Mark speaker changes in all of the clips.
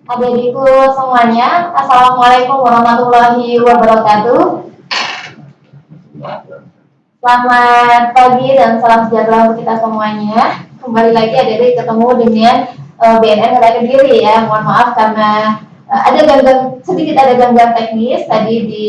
Speaker 1: Adik-adikku semuanya, Assalamualaikum warahmatullahi wabarakatuh. Selamat pagi dan salam sejahtera untuk kita semuanya. Kembali lagi adik-adik ketemu dengan BNN Kota Kediri ya. Mohon maaf karena sedikit ada gangguan teknis tadi di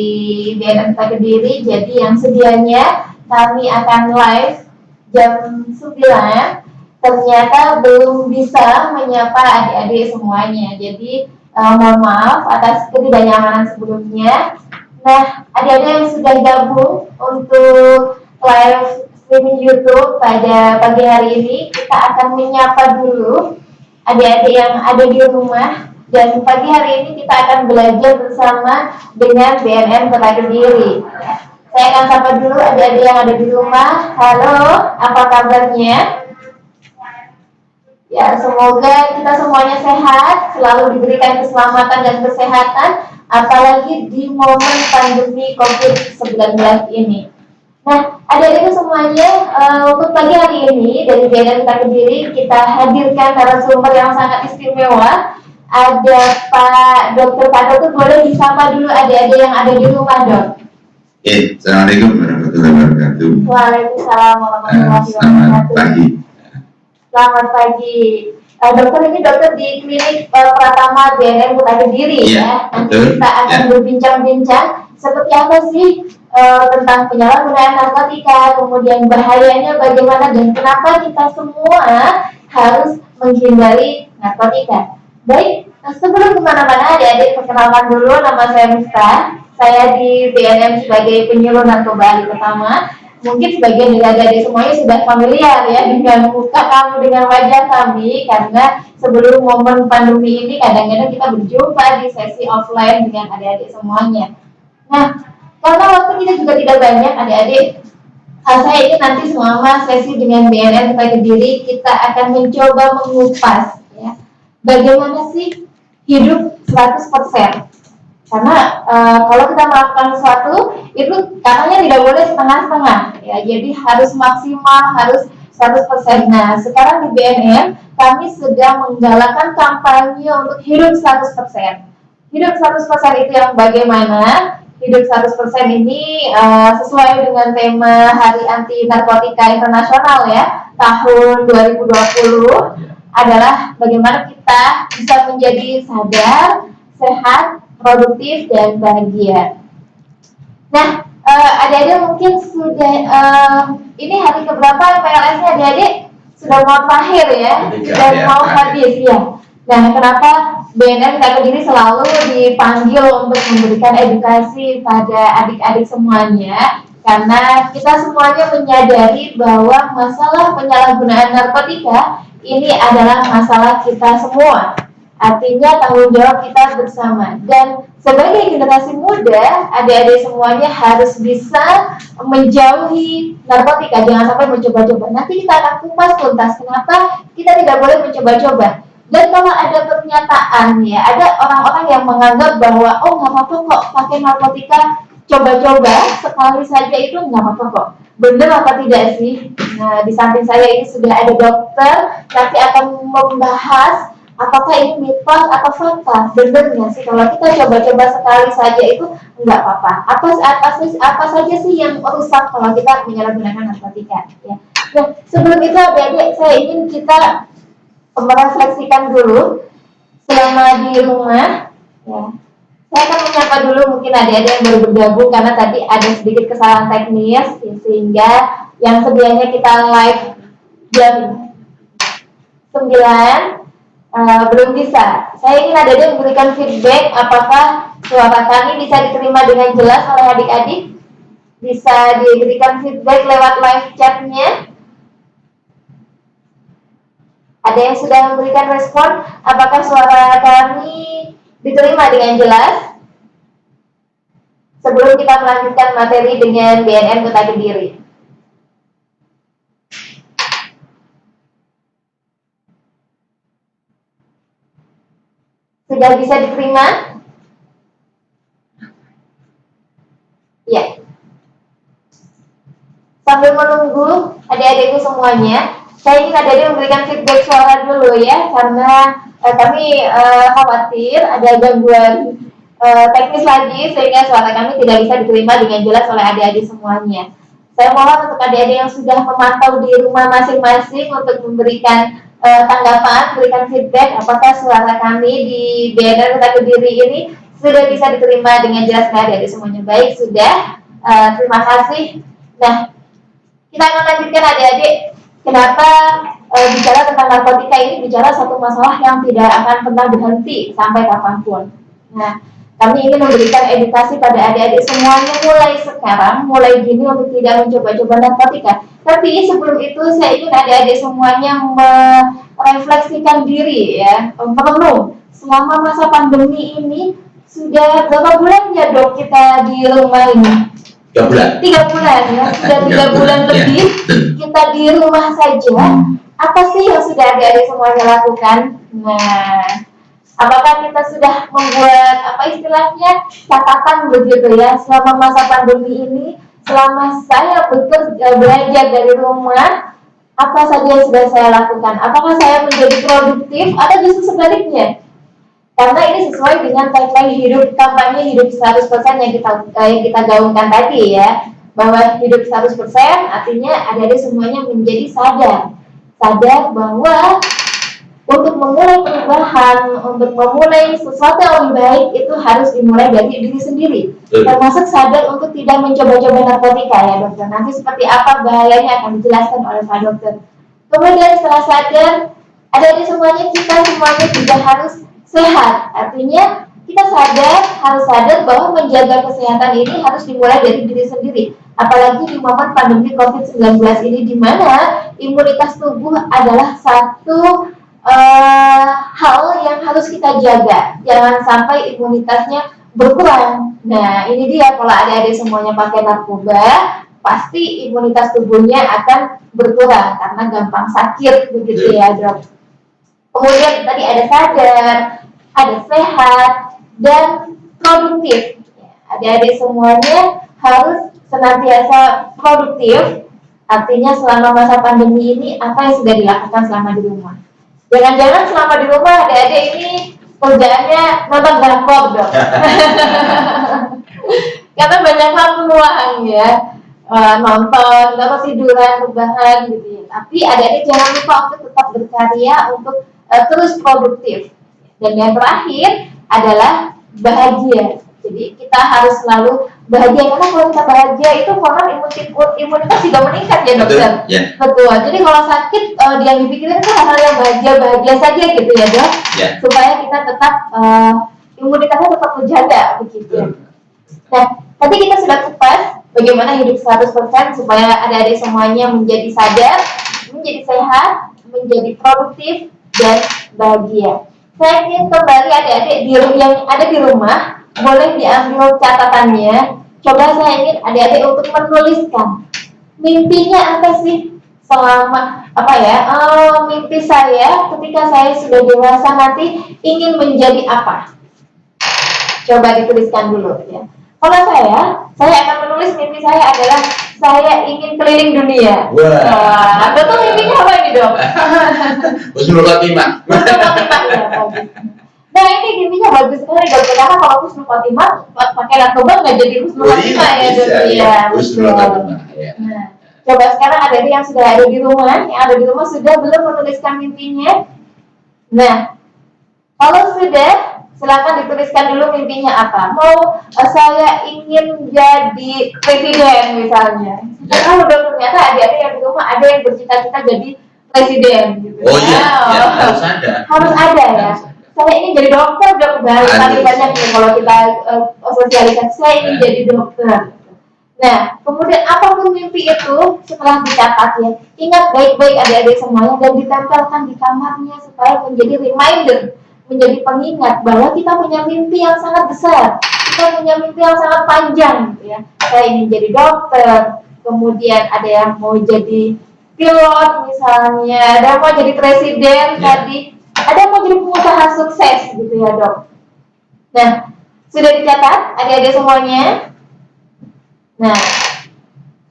Speaker 1: BNN Kota Kediri. Jadi yang sedianya kami akan live jam 9, ternyata belum bisa menyapa adik-adik semuanya. Jadi mohon maaf atas ketidaknyamanan sebelumnya. Nah, adik-adik yang sudah gabung untuk live streaming YouTube pada pagi hari ini, kita akan menyapa dulu adik-adik yang ada di rumah. Dan pagi hari ini kita akan belajar bersama dengan BNN Kota Kediri. Saya akan sapa dulu adik-adik yang ada di rumah. Halo, apa kabarnya? Ya, semoga kita semuanya sehat, selalu diberikan keselamatan dan kesehatan, apalagi di momen pandemi COVID-19 ini. Nah, adik-adik semuanya, untuk pagi hari ini dari BNN Kota Kediri kita hadirkan narasumber yang sangat istimewa. Ada Pak Dokter. Pak Dokter, boleh disapa dulu adik-adik yang ada di rumah, Dok?
Speaker 2: Assalamualaikum warahmatullahi wabarakatuh.
Speaker 1: Waalaikumsalam warahmatullahi wabarakatuh.
Speaker 2: Selamat pagi.
Speaker 1: Selamat pagi. Dokter, ini dokter di klinik Pratama BNN Kota Kediri ya. Nanti kita akan berbincang-bincang seperti apa sih tentang penyalahgunaan narkotika, kemudian bahayanya bagaimana dan kenapa kita semua harus menghindari narkotika. Baik, sebelum kemana-mana adik-adik perkenalkan dulu, nama saya Miftah. Saya di BNN sebagai penyuluh narkoba ahli pertama. Mungkin sebagian dari adik-adik semuanya sudah familiar ya dengan muka kami, dengan wajah kami, karena sebelum momen pandemi ini kadang-kadang kita berjumpa di sesi offline dengan adik-adik semuanya. Nah, karena waktu kita juga tidak banyak adik-adik, saya ingin nanti selama sesi dengan BNN Kota Kediri kita akan mencoba mengupas ya, bagaimana sih hidup 100%. Karena kalau kita melakukan sesuatu itu katanya tidak boleh setengah-setengah ya, jadi harus maksimal, harus 100%. Nah, sekarang di BNN kami sedang menggalakkan kampanye untuk hidup 100%. Hidup 100% itu yang bagaimana? Hidup 100% ini sesuai dengan tema Hari Anti Narkotika Internasional ya, tahun 2020 adalah bagaimana kita bisa menjadi sadar, sehat, produktif dan bahagia. Nah, adik-adik mungkin sudah ini hari keberapa PLS-nya adik-adik? Sudah mau terakhir ya, sudah mau habis ya. Nah, kenapa BNN Kota Kediri selalu dipanggil untuk memberikan edukasi pada adik-adik semuanya? Karena kita semuanya menyadari bahwa masalah penyalahgunaan narkotika ini adalah masalah kita semua. Artinya tanggung jawab kita bersama. Dan sebagai generasi muda, adik-adik semuanya harus bisa menjauhi narkotika. Jangan sampai mencoba-coba. Nanti kita akan kupas tuntas kenapa kita tidak boleh mencoba-coba. Dan kalau ada pernyataan ya, ada orang-orang yang menganggap bahwa oh nggak apa-apa kok pakai narkotika, coba-coba sekali saja itu nggak apa-apa kok. Benar apa tidak sih? Nah, di samping saya ini sudah ada dokter, nanti akan membahas apakah ini mitos atau fakta. Benar nggak sih kalau kita coba-coba sekali saja itu nggak apa-apa? Apa saja sih yang rusak kalau kita menyalahgunakan narkotika? Ya. Nah, sebelum itu adik-adik saya ingin kita merefleksikan dulu selama di rumah. Ya. Saya akan menyapa dulu mungkin adik-adik yang baru bergabung karena tadi ada sedikit kesalahan teknis ya, sehingga yang sedianya kita live jam 9 belum bisa. Saya ingin adik-adik memberikan feedback apakah suara kami bisa diterima dengan jelas oleh adik-adik. Bisa diberikan feedback lewat live chatnya. Ada yang sudah memberikan respon apakah suara kami diterima dengan jelas? Sebelum kita melanjutkan materi dengan BNN Kota Kediri. Sudah bisa diterima? Ya. Sambil menunggu adik-adikku semuanya, saya ingin adik-adik memberikan feedback suara dulu ya, karena kami khawatir ada gangguan teknis lagi sehingga suara kami tidak bisa diterima dengan jelas oleh adik-adik semuanya. Saya mohon untuk adik-adik yang sudah memantau di rumah masing-masing untuk memberikan tanggapan, berikan feedback apakah suara kami di BNR Kota Kediri ini sudah bisa diterima dengan jelas oleh adik-adik semuanya. Baik, sudah. Terima kasih. Nah, kita akan lanjutkan adik-adik. Kenapa bicara tentang narkotika ini bicara satu masalah yang tidak akan pernah berhenti sampai kapanpun. Nah, kami ingin memberikan edukasi pada adik-adik semuanya mulai sekarang, mulai dini untuk tidak mencoba-coba narkotika. Tapi sebelum itu saya ingin adik-adik semuanya merefleksikan diri ya, merenung. Selama masa pandemi ini sudah berapa bulan ya dok kita di rumah ini?
Speaker 2: 3 bulan.
Speaker 1: 3 bulan ya, sudah 3 bulan lebih kita di rumah saja. Apa sih yang sudah adik-adik semuanya lakukan? Nah, apakah kita sudah membuat apa istilahnya catatan begitu ya selama masa pandemi ini, selama saya belajar dari rumah, apa saja yang sudah saya lakukan? Apakah saya menjadi produktif atau justru sebaliknya? Karena ini sesuai dengan tagline hidup kampanye hidup 100% yang kita gaungkan tadi ya, bahwa hidup 100% artinya adik-adik semuanya menjadi sadar bahwa untuk memulai perubahan, untuk memulai sesuatu yang lebih baik itu harus dimulai dari diri sendiri. Termasuk sadar untuk tidak mencoba-coba narkotika ya dokter. Nanti seperti apa bahayanya akan dijelaskan oleh Pak Dokter. Kemudian setelah sadar, adik-adik semuanya kita semuanya juga harus sehat. Artinya kita harus sadar bahwa menjaga kesehatan ini harus dimulai dari diri sendiri. Apalagi di momen pandemi COVID-19 ini di mana imunitas tubuh adalah satu hal yang harus kita jaga. Jangan sampai imunitasnya berkurang. Nah, ini dia kalau adik-adik semuanya pakai narkoba, pasti imunitas tubuhnya akan berkurang karena gampang sakit begitu ya, Dok. Kemudian tadi ada sadar, ada sehat, dan produktif. Adik-adik semuanya harus senantiasa produktif. Artinya selama masa pandemi ini apa yang sudah dilakukan selama di rumah. Jangan-jangan selama di rumah adik-adik ini kerjaannya nonton drakor dong. Karena banyak waktu luang ya, nonton, atau tiduran, rebahan gitu ya. Tapi adik-adik jangan lupa untuk tetap berkarya, untuk terus produktif. Dan yang terakhir adalah bahagia. Jadi kita harus selalu bahagia, karena kalau kita bahagia itu hormon imunitas juga meningkat ya dokter. Betul. Jadi kalau sakit yang dipikirin itu hal-hal yang bahagia saja gitu ya dok. Supaya kita tetap imunitasnya tetap terjaga begitu. Nah, tadi kita sudah kupas bagaimana hidup 100% supaya adik-adik semuanya menjadi sadar, menjadi sehat, menjadi produktif dan bahagia. Saya ingin kembali adik-adik yang ada di rumah, boleh diambil catatannya. Coba saya ingin adik-adik untuk menuliskan mimpinya apa sih selama mimpi saya ketika saya sudah dewasa nanti ingin menjadi apa. Coba dituliskan dulu ya. Kalau saya akan menulis mimpi saya adalah saya ingin keliling dunia. Wah, betul mimpinya apa ini dok?
Speaker 2: Husnul Khotimah.
Speaker 1: Nah ini mimpinya bagus sekali dok. Karena kalau husnul khotimah pakai narkoba nggak jadi husnul khotimah ya dok. Iya. Husnul khotimah. Nah, coba sekarang ada yang sudah ada di rumah, sudah belum menuliskan mimpinya. Nah, kalau sudah silakan dituliskan dulu mimpinya apa. Mau saya ingin jadi presiden misalnya. Karena udah ternyata adik-adik yang di rumah ada yang bercita-cita jadi presiden gitu.
Speaker 2: Oh iya, harus ada.
Speaker 1: Harus ada ya. Saya ingin jadi dokter, udah paling banyak nih kalau kita sosialisasi. Saya ingin jadi dokter. Nah, kemudian apapun mimpi itu setelah dicatat ya, ingat baik-baik adik-adik semuanya dan ditempelkan di kamarnya supaya menjadi reminder, menjadi pengingat bahwa kita punya mimpi yang sangat besar, kita punya mimpi yang sangat panjang gitu ya. Saya ingin jadi dokter, kemudian ada yang mau jadi pilot misalnya, ada yang mau jadi presiden tadi, ada yang mau jadi pengusaha sukses gitu ya dok. Nah, sudah dicatat adik-adik semuanya? Nah,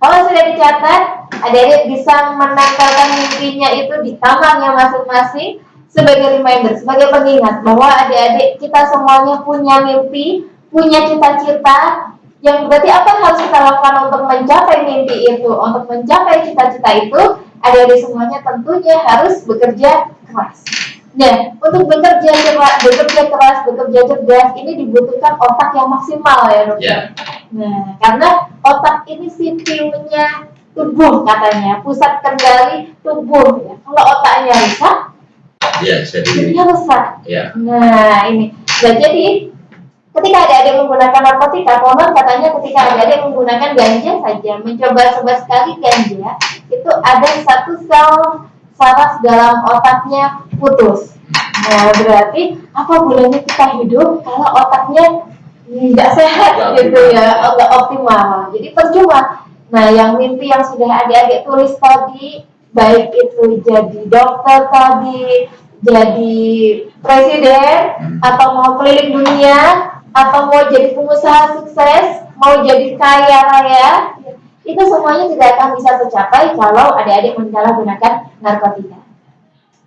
Speaker 1: kalau sudah dicatat, adik-adik bisa menempelkan mimpinya itu di kamarnya masing-masing sebagai reminder, sebagai pengingat bahwa adik-adik kita semuanya punya mimpi, punya cita-cita, yang berarti apa yang harus kita lakukan untuk mencapai mimpi itu, untuk mencapai cita-cita itu, adik-adik semuanya tentunya harus bekerja keras. Nah, untuk bekerja keras, bekerja cerdas, ini dibutuhkan otak yang maksimal ya dokter.
Speaker 2: Ya.
Speaker 1: Nah, karena otak ini CPU-nya tubuh katanya, pusat kendali tubuh ya. Kalau otaknya rusak,
Speaker 2: Ya, jadi
Speaker 1: hidupnya rusak.
Speaker 2: ya.
Speaker 1: Nah, ini. Nah, jadi ketika adik-adik menggunakan narkotika, konon katanya ketika adik-adik menggunakan ganja saja, mencoba sekali ganja, itu ada satu sel saraf dalam otaknya putus. Nah, berarti apa gunanya kita hidup kalau otaknya nggak sehat gitu ya, nggak optimal. Jadi percuma. Nah, yang mimpi yang sudah adik-adik tulis tadi, baik itu jadi dokter tadi, jadi presiden, atau mau keliling dunia, atau mau jadi pengusaha sukses, mau jadi kaya raya, itu semuanya tidak akan bisa tercapai kalau adik-adik menyalahgunakan narkotika.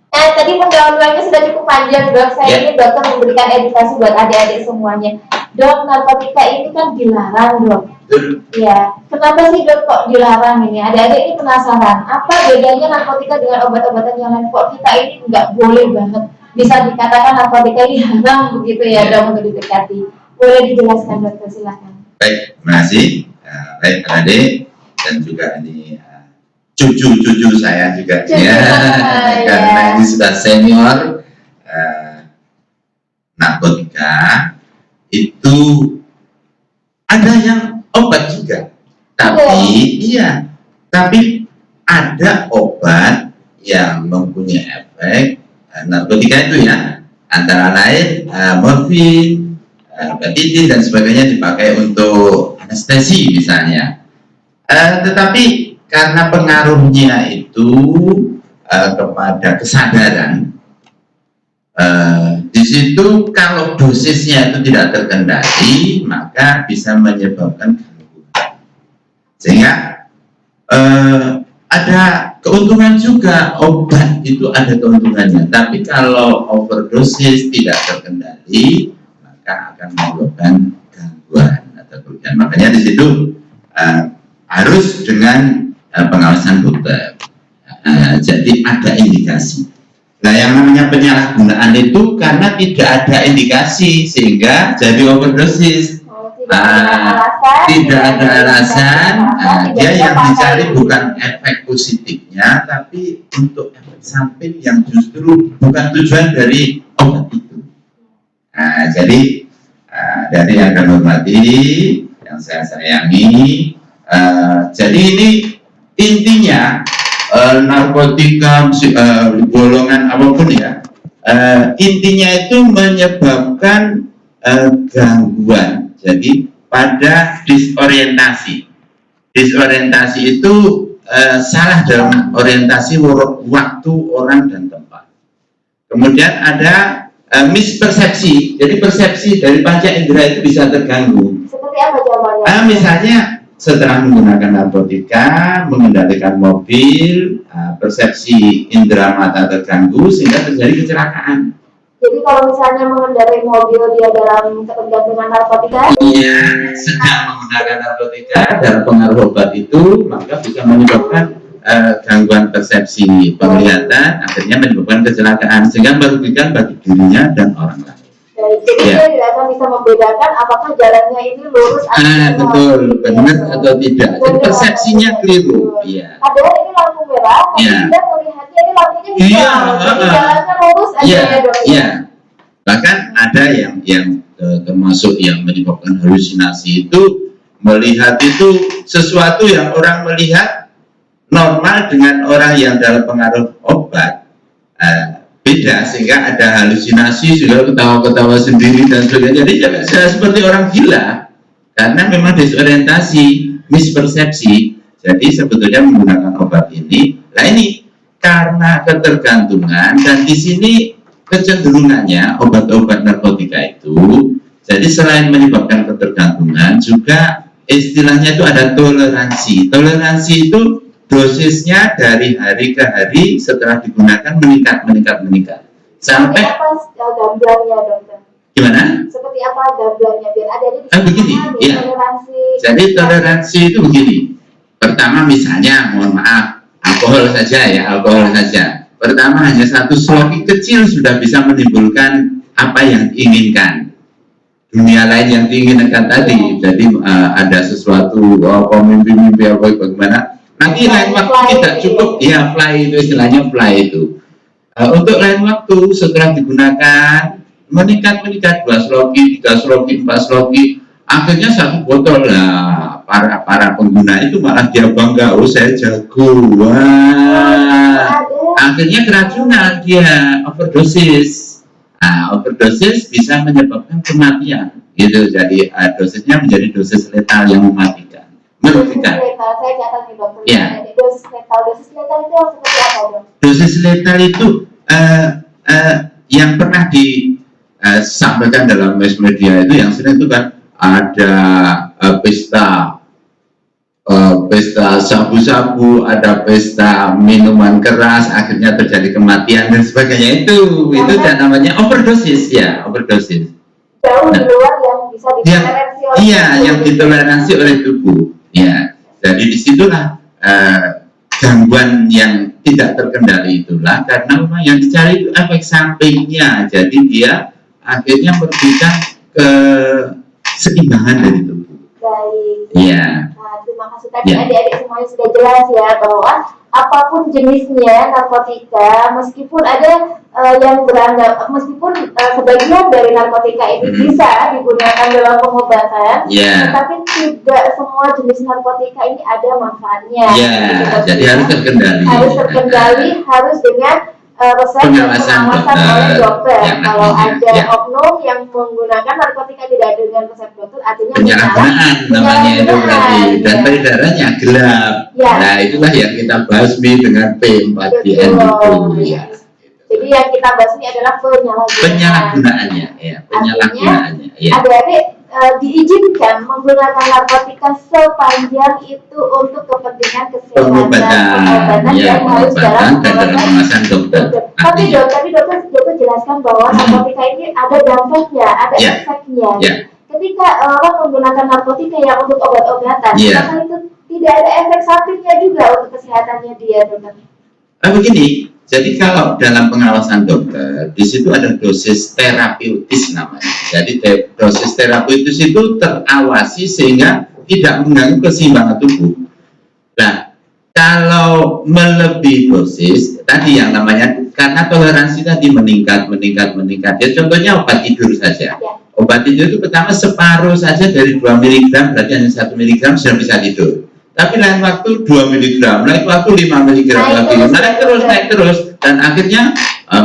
Speaker 1: Nah, tadi pendahuluannya sudah cukup panjang, dok. Saya ini dokter memberikan edukasi buat adik-adik semuanya. Dok, narkotika ini kan dilarang, dok. Ya, kenapa sih dok kok dilarang ini? Adik-adik ini penasaran, apa bedanya narkotika dengan obat-obatan yang lain? Kok kita ini nggak boleh banget? Bisa dikatakan narkotika ini haram begitu ya, dok, untuk didekati. Boleh dijelaskan, dokter, silakan.
Speaker 3: Baik, terima kasih. Baik, adik dan juga ini cucu-cucu saya juga ya, karena ini sudah senior. Narkotika itu ada yang obat juga, tapi tapi ada obat yang mempunyai efek narkotika itu ya, antara lain morfin, betadine dan sebagainya dipakai untuk anestesi misalnya. Tetapi karena pengaruhnya itu kepada kesadaran, di situ kalau dosisnya itu tidak terkendali, maka bisa menyebabkan gangguan. Sehingga ada keuntungan juga, obat itu ada keuntungannya. Tapi kalau overdosis tidak terkendali, maka akan menyebabkan gangguan atau kerugian. Makanya di situ harus dengan pengawasan dokter. Jadi ada indikasi. Nah, yang namanya penyalahgunaan itu karena tidak ada indikasi sehingga jadi overdosis. Tidak ada alasan. Dia yang dicari bukan efek positifnya, tapi untuk efek samping yang justru bukan tujuan dari obat itu. Jadi dari yang kami hormati, yang saya sayangi, jadi ini intinya narkotika golongan apapun ya, intinya itu menyebabkan gangguan. Jadi pada disorientasi itu salah dalam orientasi waktu, orang dan tempat. Kemudian ada mispersepsi, jadi persepsi dari panca indera itu bisa terganggu.
Speaker 1: Seperti apa jawabannya?
Speaker 3: Misalnya setelah menggunakan narkotika, mengendalikan mobil, persepsi indera mata terganggu sehingga terjadi kecelakaan.
Speaker 1: Jadi kalau misalnya mengendarai mobil dia dalam ketergantungan narkotika?
Speaker 3: Iya, sedang menggunakan narkotika dalam pengaruh obat itu, maka bisa menyebabkan gangguan persepsi penglihatan, akhirnya menyebabkan kecelakaan sehingga merugikan bagi dirinya dan orang lain.
Speaker 1: Jadi dia tidak akan bisa membedakan apakah jalannya ini lurus atau
Speaker 3: betul, benar atau tidak. Jadi persepsinya keliru. Iya.
Speaker 1: Ada ini lampu merah, tapi dia melihatnya ini lampunya hijau. Jadi jalannya lurus aja ya dok.
Speaker 3: Iya. Bahkan ada yang termasuk yang menyebabkan halusinasi itu, melihat itu sesuatu yang orang melihat normal dengan orang yang dalam pengaruh obat. Beda, sehingga ada halusinasi, sudah ketawa-ketawa sendiri dan sebagainya. Jadi seperti orang gila karena memang disorientasi, mispersepsi. Jadi sebetulnya menggunakan obat ini, nah ini karena ketergantungan, dan di sini kecenderungannya obat-obat narkotika itu, jadi selain menyebabkan ketergantungan, juga istilahnya itu ada toleransi. Toleransi itu dosisnya dari hari ke hari setelah digunakan meningkat. sampai
Speaker 1: apa gambarnya dokter?
Speaker 3: gimana?
Speaker 1: Seperti apa gambarnya biar ada di
Speaker 3: Begini, ya.
Speaker 1: toleransi.
Speaker 3: Jadi toleransi itu begini. Pertama misalnya, mohon maaf, alkohol saja ya, alkohol saja. Pertama hanya satu sloki kecil sudah bisa menimbulkan apa yang diinginkan. Dunia lain yang diinginkan tadi. Jadi ada sesuatu, mimpi-mimpi apa bagaimana. Nanti lain waktu tidak cukup, ya fly itu istilahnya fly itu. Untuk lain waktu setelah digunakan meningkat 2 sloki, 3 sloki, 4 sloki, akhirnya 1 botol lah. Para pengguna itu malah dia bangga, oh saya jago, wah. Akhirnya keracunan dia, overdosis. Nah, overdosis bisa menyebabkan kematian, gitu. Jadi dosisnya menjadi dosis letal yang mematikan. Merugikan.
Speaker 1: Saya catat nih dokter.
Speaker 3: Ya.
Speaker 1: Dosis letal itu seperti apa dok?
Speaker 3: Dosis letal itu yang pernah disampaikan dalam mass media itu yang sering itu kan ada pesta sabu-sabu, ada pesta minuman keras, akhirnya terjadi kematian dan sebagainya itu namanya overdosis ya, overdosis.
Speaker 1: Jauh di luar yang bisa ditoleransi oleh
Speaker 3: iya, yang ditoleransi oleh tubuh. Ya, jadi disitulah gangguan yang tidak terkendali itulah karena memang yang dicari itu efek sampingnya. Jadi dia akhirnya merugikan keseimbangan dari tubuh.
Speaker 1: Baik.
Speaker 3: Iya.
Speaker 1: Nah, terima kasih tadi adik-adik semuanya sudah jelas ya bahwa apapun jenisnya narkotika, meskipun ada yang beranggap, meskipun sebagian dari narkotika ini bisa digunakan dalam pengobatan, tetapi tidak semua jenis narkotika ini ada manfaatnya.
Speaker 3: Jadi harus terkendali.
Speaker 1: Harus terkendali, harus dengan resep dan pengawasan oleh dokter. Kalau ada oknum yang menggunakan narkotika tidak dengan resep dokter, artinya
Speaker 3: penyalahgunaan namanya itu berarti, dan peredarannya gelap. Nah itulah yang kita basmi dengan P4GN itu.
Speaker 1: Jadi yang kita bahas ini adalah
Speaker 3: penyalahgunaannya, penyalahgunaannya.
Speaker 1: Adik-adik diizinkan menggunakan narkotika sepanjang itu untuk kepentingan kesehatan, pengobatan yang harus dalam
Speaker 3: pengawasan dokter.
Speaker 1: Tapi dokter jelaskan bahwa narkotika ini ada dampaknya, ada efeknya. Ketika orang menggunakan narkotika yang untuk obat-obatan, maka itu tidak ada efek sampingnya juga untuk kesehatannya dia, dokter.
Speaker 3: Begini. Jadi kalau dalam pengawasan dokter, di situ ada dosis terapeutis namanya. Jadi dosis terapeutis itu terawasi sehingga tidak mengganggu keseimbangan tubuh. Nah, kalau melebihi dosis, tadi yang namanya, karena toleransi tadi meningkat. Ya, contohnya obat tidur saja. Obat tidur itu pertama separuh saja dari 2 mg, berarti hanya 1 mg sudah bisa tidur. Tapi lain waktu 2 mg, lain waktu 5 mg lagi, naik terus, dan akhirnya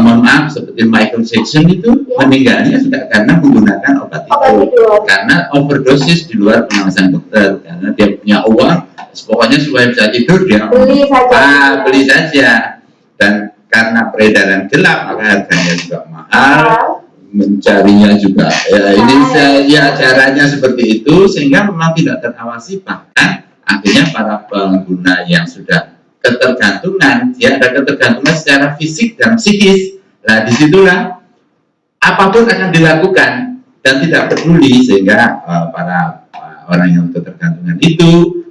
Speaker 3: mohon maaf seperti Michael Jackson itu meninggalnya sudah karena menggunakan obat tidur, karena overdosis di luar pengawasan dokter, karena dia punya uang, pokoknya supaya bisa tidur dia beli saja, dan karena peredaran gelap maka harganya juga mahal. Mencarinya juga ini saja caranya seperti itu sehingga memang tidak terawasi, bahkan akhirnya para pengguna yang sudah ketergantungan, dia ada ketergantungan secara fisik dan psikis. Nah, disitulah apapun akan dilakukan dan tidak peduli sehingga para orang yang ketergantungan itu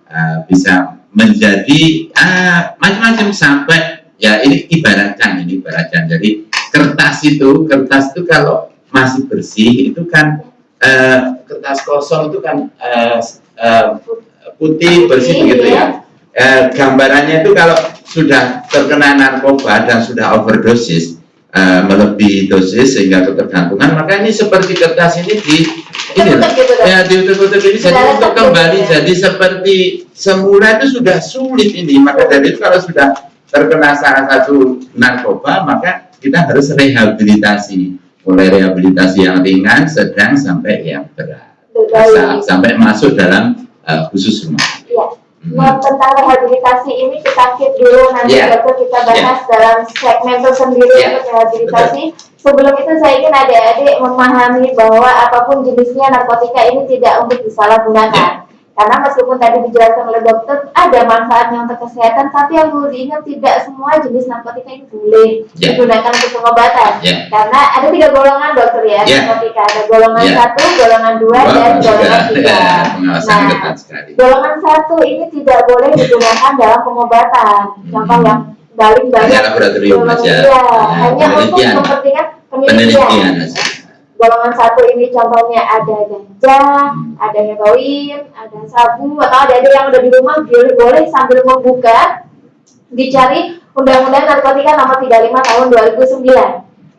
Speaker 3: bisa menjadi macam-macam sampai ini ibaratkan. Jadi kertas itu kalau masih bersih itu kan kertas kosong itu kan putih bersih begitu ya. Gambarannya itu kalau sudah terkena narkoba dan sudah overdosis, melebihi dosis sehingga ketergantungan, maka ini seperti kertas ini diutuk-utuk ini, jadi untuk kembali jadi seperti semula itu sudah sulit ini. Maka dari itu kalau sudah terkena salah satu narkoba, maka kita harus rehabilitasi, mulai rehabilitasi yang ringan, sedang sampai yang berat, sampai masuk dalam khusus rumah.
Speaker 1: Tentang rehabilitasi ini kita keep dulu, nanti dokter kita bahas dalam segmen tersendiri untuk rehabilitasi. Sebelum itu saya ingin adik-adik memahami bahwa apapun jenisnya narkotika ini tidak untuk disalahgunakan. Karena meskipun tadi dijelaskan oleh dokter ada manfaatnya untuk kesehatan, tapi yang perlu diingat tidak semua jenis narkotika ini boleh digunakan untuk pengobatan. Karena ada 3 golongan dokter ya narkotika, ada golongan 1, golongan 2, dan golongan 3. Nah, golongan 1 ini tidak boleh digunakan dalam pengobatan. Contoh yang paling banyak
Speaker 3: laboratorium aja.
Speaker 1: Hanya untuk kepentingan penelitian. Golongan 1 ini contohnya ada ganja, ada heroin, ada sabu, atau ada yang udah di rumah boleh sambil membuka dicari Undang-Undang Narkotika Nomor 35 Tahun 2009.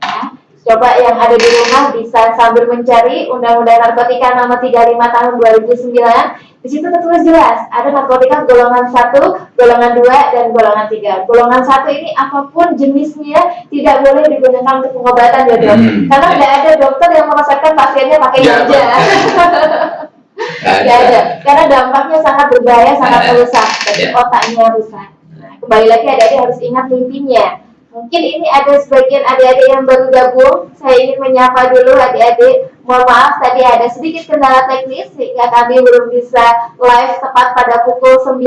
Speaker 1: Nah, coba yang ada di rumah bisa sambil mencari Undang-Undang Narkotika Nomor 35 Tahun 2009. Di situ tertulis jelas ada narkotika golongan 1, golongan 2, dan golongan 3. Golongan 1 ini apapun jenisnya tidak boleh digunakan untuk pengobatan ya dok. Karena tidak ada dokter yang meresepkan pasiennya pakai ganja. Tidak ada. Karena dampaknya sangat berbahaya, sangat merusak. Jadi otaknya rusak. Nah, kembali lagi adik-adik harus ingat mimpinya. Mungkin ini ada sebagian adik-adik yang baru gabung. Saya ingin menyapa dulu adik-adik. Mohon maaf tadi ada sedikit kendala teknis sehingga kami belum bisa live tepat pada pukul 9.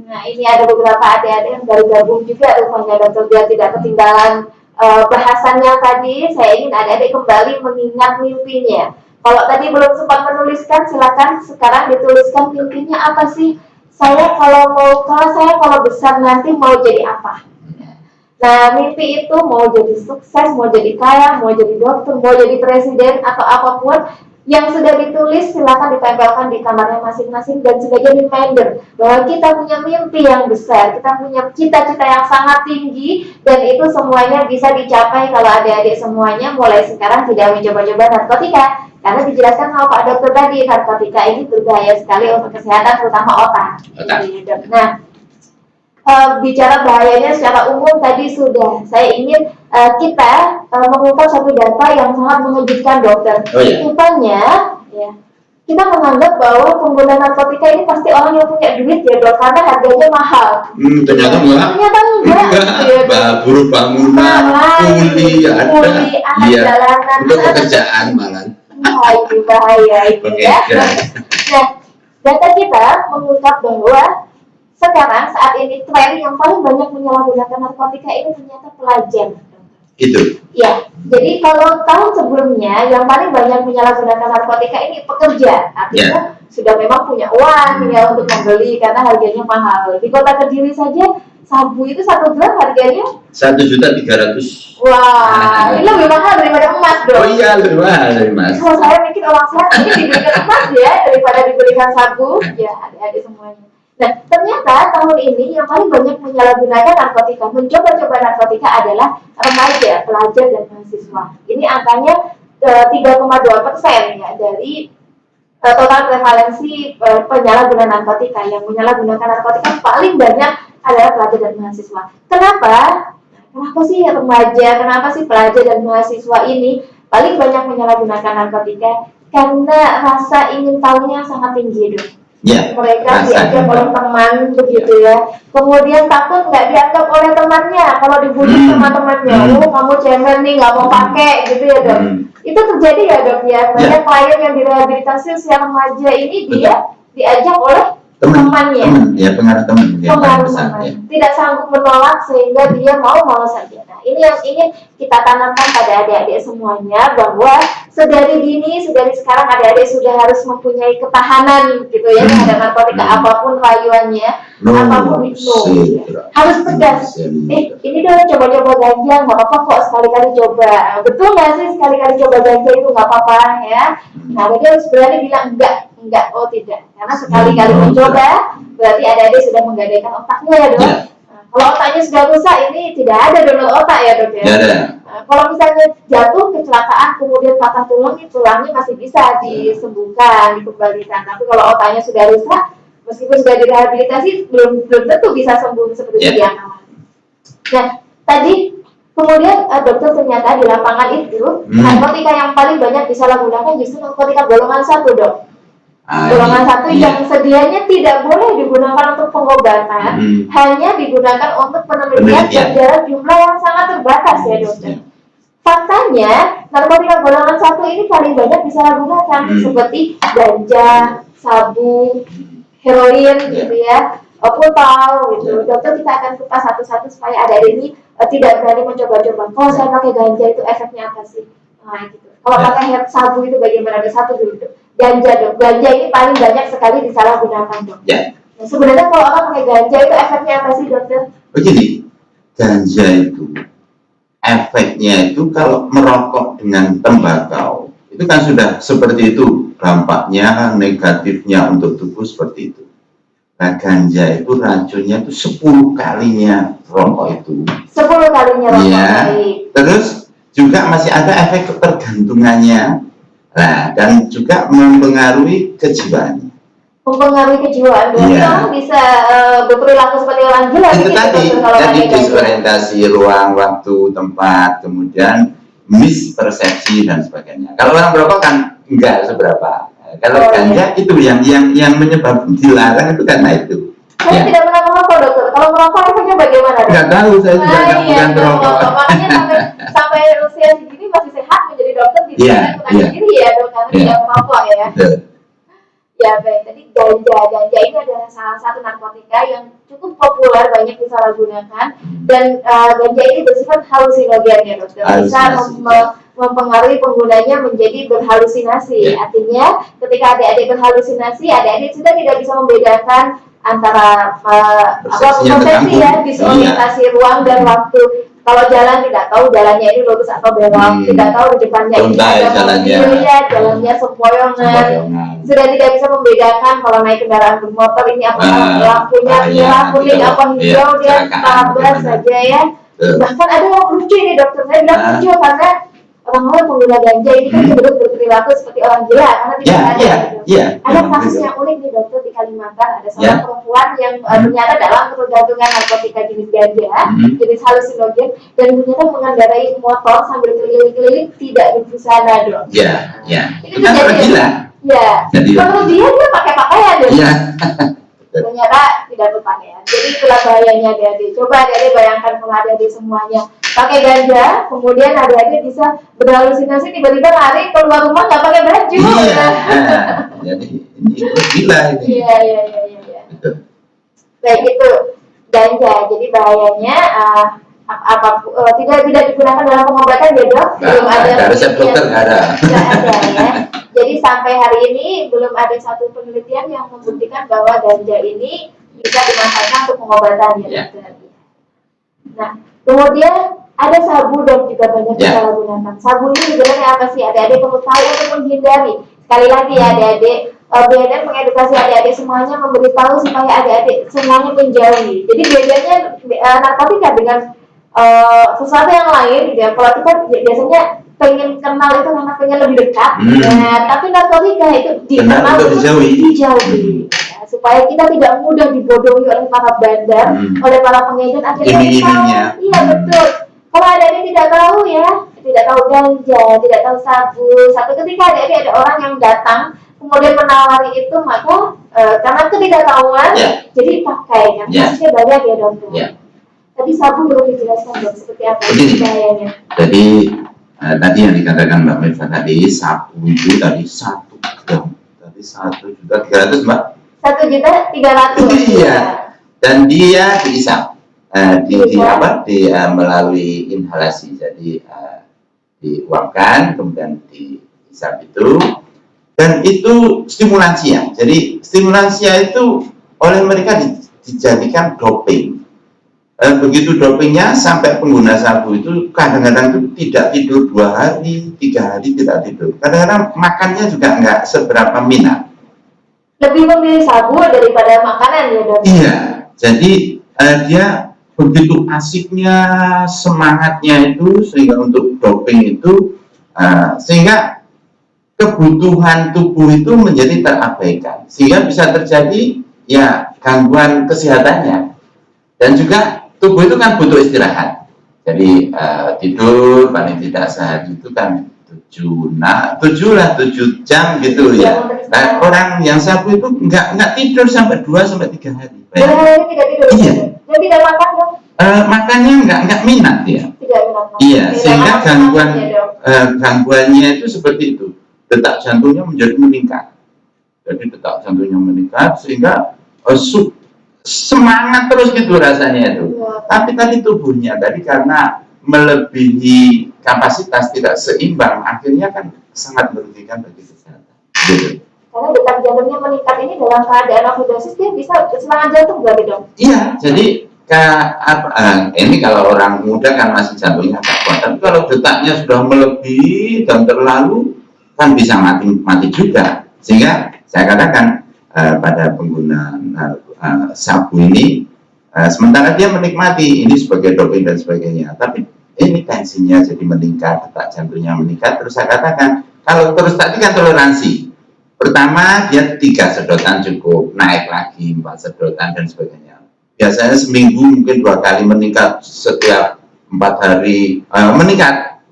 Speaker 1: Nah, ini ada beberapa adik-adik yang baru gabung juga rupanya dokter biar tidak ketinggalan bahasannya tadi. Saya ingin adik-adik kembali mengingat mimpinya. Kalau tadi belum sempat menuliskan, silakan sekarang dituliskan mimpinya apa sih? Kalau besar nanti mau jadi apa? Nah, mimpi itu mau jadi sukses, mau jadi kaya, mau jadi dokter, mau jadi presiden, atau apapun yang sudah ditulis silakan ditempelkan di kamarnya masing-masing dan sebagai reminder bahwa kita punya mimpi yang besar, kita punya cita-cita yang sangat tinggi dan itu semuanya bisa dicapai kalau adik-adik semuanya mulai sekarang tidak mencoba-coba narkotika. Karena dijelaskan sama Pak Dokter tadi, narkotika ini berbahaya sekali untuk kesehatan terutama otak. Nah, bicara bahayanya secara umum tadi sudah. Saya ingin kita mengungkap satu data yang sangat mengejutkan dokter. Rupanya, ya, kita menganggap bahwa pengguna narkotika ini pasti orang yang punya duit ya dok, karena harganya mahal.
Speaker 3: Ternyata enggak.
Speaker 1: Ternyata enggak.
Speaker 3: Buruh bangunan, kuli ada,
Speaker 1: jalanan,
Speaker 3: untuk pekerjaan malah.
Speaker 1: Bahaya itu ya. Nah, data kita mengungkap bahwa sekarang saat ini tren yang paling banyak menyalahgunakan narkotika ini ternyata pelajar.
Speaker 3: Itu.
Speaker 1: Ya, jadi kalau tahun sebelumnya yang paling banyak menyalahgunakan narkotika ini pekerja, artinya sudah memang punya uang ya untuk membeli karena harganya mahal. Di kota Kediri saja sabu itu 1 gram harganya
Speaker 3: 1.300.000.
Speaker 1: Wah, ini lebih mahal daripada emas dong.
Speaker 3: Oh iya, lebih mahal dari emas.
Speaker 1: Kalau saya mikir orang sehat ini dibelikan emas ya daripada dibelikan sabu. Ya, adik-adik semuanya. Nah, ternyata tahun ini yang paling banyak menyalahgunakan narkotika, mencoba-coba narkotika adalah remaja, pelajar, dan mahasiswa. Ini angkanya 3,2% ya dari total prevalensi penyalahgunaan narkotika. Yang menyalahgunakan narkotika paling banyak adalah pelajar dan mahasiswa. Kenapa? Kenapa sih remaja, kenapa sih pelajar dan mahasiswa ini paling banyak menyalahgunakan narkotika? Karena rasa ingin tahunya sangat tinggi, dong.
Speaker 3: Ya,
Speaker 1: Mereka dianggap oleh teman begitu ya. Kemudian takut nggak dianggap oleh temannya. Kalau dibully sama temannya, kamu cemen nih nggak mau pakai gitu ya dok. Itu terjadi ya dok ya. Banyak klien yang direhabilitasi usia remaja ini dia diajak oleh temannya.
Speaker 3: Ya, pengaruh teman.
Speaker 1: Tidak sanggup menolak sehingga dia mau saja. Nah, ini yang ingin kita tanamkan pada adik-adik semuanya bahwa sedari dini, sedari sekarang adik-adik sudah harus mempunyai ketahanan gitu ya terhadap narkotika apapun rayuannya, apapun itu harus tegas. Ini dong coba-coba ganja nggak apa-apa kok sekali-kali coba. Betul nggak sih sekali-kali coba ganja itu nggak apa-apa ya? Nah, dia harus berani bilang enggak, oh tidak. Karena sekali-kali mencoba berarti adik-adik sudah menggadaikan otaknya ya dok. Kalau otaknya sudah rusak ini tidak ada donor otak ya dok ya. Kalau misalnya jatuh kecelakaan kemudian patah tulang, tulangnya masih bisa disembuhkan, dikembalikan. Tapi kalau otaknya sudah rusak, meskipun sudah direhabilitasi belum tentu bisa sembuh seperti yang awal. Nah, tadi kemudian dokter ternyata di lapangan itu narkotika yang paling banyak disalahgunakan justru narkotika golongan 1 dok. Golongan 1 yang sedianya tidak boleh digunakan untuk pengobatan, hanya digunakan untuk penelitian dalam jumlah yang sangat terbatas ya dokter. Faktanya narkotika golongan 1 ini paling banyak disalahgunakan seperti ganja, sabu, heroin gitu ya, putau gitu. Dokter kita akan kupas satu-satu supaya adik-adik ini tidak berani mencoba-coba. Kalau saya pakai ganja itu efeknya apa sih? Nah gitu. Kalau pakai sabu itu bagaimana? Ada satu dulu. Ganja dok. Ganja ini paling banyak sekali disalahgunakan dok.
Speaker 3: Ya.
Speaker 1: Nah, sebenarnya kalau orang pakai ganja itu efeknya apa sih dokter?
Speaker 3: Begini, ganja itu efeknya itu kalau merokok dengan tembakau itu kan sudah seperti itu, dampaknya negatifnya untuk tubuh seperti itu. Nah, ganja itu racunnya itu 10 kalinya rokok itu. 10
Speaker 1: kalinya rokok.
Speaker 3: Ya. Terus juga masih ada efek ketergantungannya. Nah, dan juga mempengaruhi kejiwaan.
Speaker 1: Mempengaruhi kejiwaan, orang bisa berperilaku seperti orang gila.
Speaker 3: Itu tadi, jadi disorientasi ruang, waktu, tempat, kemudian mispersepsi dan sebagainya. Kalau orang merokok kan enggak seberapa. Kalau ganja itu yang menyebabkan dilarang itu karena itu.
Speaker 1: Saya tidak pernah merokok dokter. Kalau merokok efeknya bagaimana?
Speaker 3: Enggak tahu, saya juga bukan merokok.
Speaker 1: Makanya sampai usia segini masih sehat menjadi dokter tidak sendiri ya dok, karena tidak merokok ya. Ya baik, tadi ganja ini adalah salah satu narkotika yang cukup populer, banyak disalahgunakan, dan ganja ini bersifat halusinogen ya dokter, bisa mempengaruhi penggunanya menjadi berhalusinasi. Artinya ketika adik-adik berhalusinasi, adik-adik sudah tidak bisa membedakan antara persepsi ya, disorientasi ruang dan waktu. Kalau jalan tidak tahu jalannya ini lurus atau belok, tidak tahu di depannya ini ada mobil ya, jalannya sempoyongan. Sudah tidak bisa membedakan kalau naik kendaraan bermotor ini apa lampunya merah, kuning, apa hijau, dia tabrak saja ya. Bahkan ada yang lucu ini dokter, saya bilang lucu karena orang-orang pengguna ganja ini kan cenderung berperilaku seperti orang gila karena tidak ada kasus yang unik nih dokter di Kalimantan. Ada seorang perempuan yang ternyata dalam ketergantungan narkotika jenis ganja, jenis halusinogen, dan ternyata mengendarai motor sambil keliling-keliling tidak berbusana dok. Itu terjadi gila. Menurut dia pakai pakaian dok. Ternyata tidak berpakaian. Jadi itulah bahayanya adik-adik. Coba adik-adik bayangkan kalau adik-adik semuanya pakai ganja, kemudian adik-adik bisa berhalusinasi, tiba-tiba lari keluar rumah nggak pakai baju.
Speaker 3: Jadi ini gila ini.
Speaker 1: Iya. Baik, itu ganja. Jadi bahayanya tidak digunakan dalam pengobatan ya dok. Belum ada
Speaker 3: resep dokter nggak ada
Speaker 1: ya. Jadi sampai hari ini belum ada satu penelitian yang membuktikan bahwa ganja ini bisa dimanfaatkan untuk pengobatan ya dokter. Nah, kemudian ada sabu dan juga banyak disalahgunakan. Sabu ini sebenarnya apa sih? Adik-adik perlu tahu untuk menghindari. Sekali lagi ya adik-adik, BNN mengedukasi adik-adik semuanya, memberitahu supaya adik-adik semuanya menjauhi. Jadi bedanya narkotika dengan sesuatu yang lain gitu ya. Kalau kita biasanya pengen kenal itu karena pengen lebih dekat, tapi narkotika itu dikenal untuk dijauhi. Supaya kita tidak mudah dibodohi oleh para bandar, oleh para pengedar. Akhirnya tahu, iya betul. Kalau adik-adik tidak tahu ya, tidak tahu ganja, tidak tahu sabu. Satu ketika adik-adik ada orang yang datang kemudian menawari itu, maka karena ketidaktahuan jadi pakai kan. Kasusnya banyak ya dokter. Tapi sabu belum dijelaskan dok seperti apa bahayanya.
Speaker 3: Jadi tadi yang dikatakan Mbak Meva tadi, sabu itu tadi 1 gram, tadi 1.300.000 Mbak.
Speaker 1: 1.300.000.
Speaker 3: Iya. Dan dia diisap, melalui inhalasi. Jadi diuapkan, kemudian diisap itu, dan itu stimulansia. Jadi stimulansia itu oleh mereka dijadikan doping. Begitu dopingnya sampai pengguna sabu itu kadang-kadang itu tidak tidur 2 hari, 3 hari tidak tidur. Kadang-kadang makannya juga nggak seberapa minat.
Speaker 1: Lebih memilih sabu daripada makanan ya dok? Iya,
Speaker 3: jadi dia begitu asiknya, semangatnya itu, sehingga untuk doping itu, sehingga kebutuhan tubuh itu menjadi terabaikan. Sehingga bisa terjadi ya gangguan kesehatannya. Dan juga tubuh itu kan butuh istirahat. Jadi tidur paling tidak sehari itu kan 7 jam gitu ya. Nah, orang yang sabu itu nggak tidur sampai 2-3 hari.
Speaker 1: Tidak tidur.
Speaker 3: Iya.
Speaker 1: Dan tidak makan dong?
Speaker 3: Makannya nggak minat ya.
Speaker 1: Tidak minat.
Speaker 3: Iya, sehingga gangguannya itu seperti itu. Detak jantungnya menjadi meningkat. jadi detak jantungnya meningkat sehingga semangat terus gitu rasanya itu. Tapi tadi tubuhnya tadi karena melebihi kapasitas tidak seimbang, akhirnya kan sangat merugikan bagi kesehatan. Gitu.
Speaker 1: Karena detak jantungnya meningkat ini dalam keadaan overdosis dia bisa serangan jantung berarti dong?
Speaker 3: Iya, jadi ini kalau orang muda kan masih jantungnya agak kuat, tapi kalau detaknya sudah melebihi dan terlalu kan bisa mati juga. Sehingga saya katakan pada pengguna sabu ini sementara dia menikmati ini sebagai doping dan sebagainya, tapi ini tensinya jadi meningkat, detak jantungnya meningkat. Terus saya katakan kalau terus tadi kan toleransi. Pertama dia 3 sedotan cukup, naik lagi 4 sedotan dan sebagainya. Biasanya seminggu mungkin 2 kali meningkat, setiap 4 hari meningkat.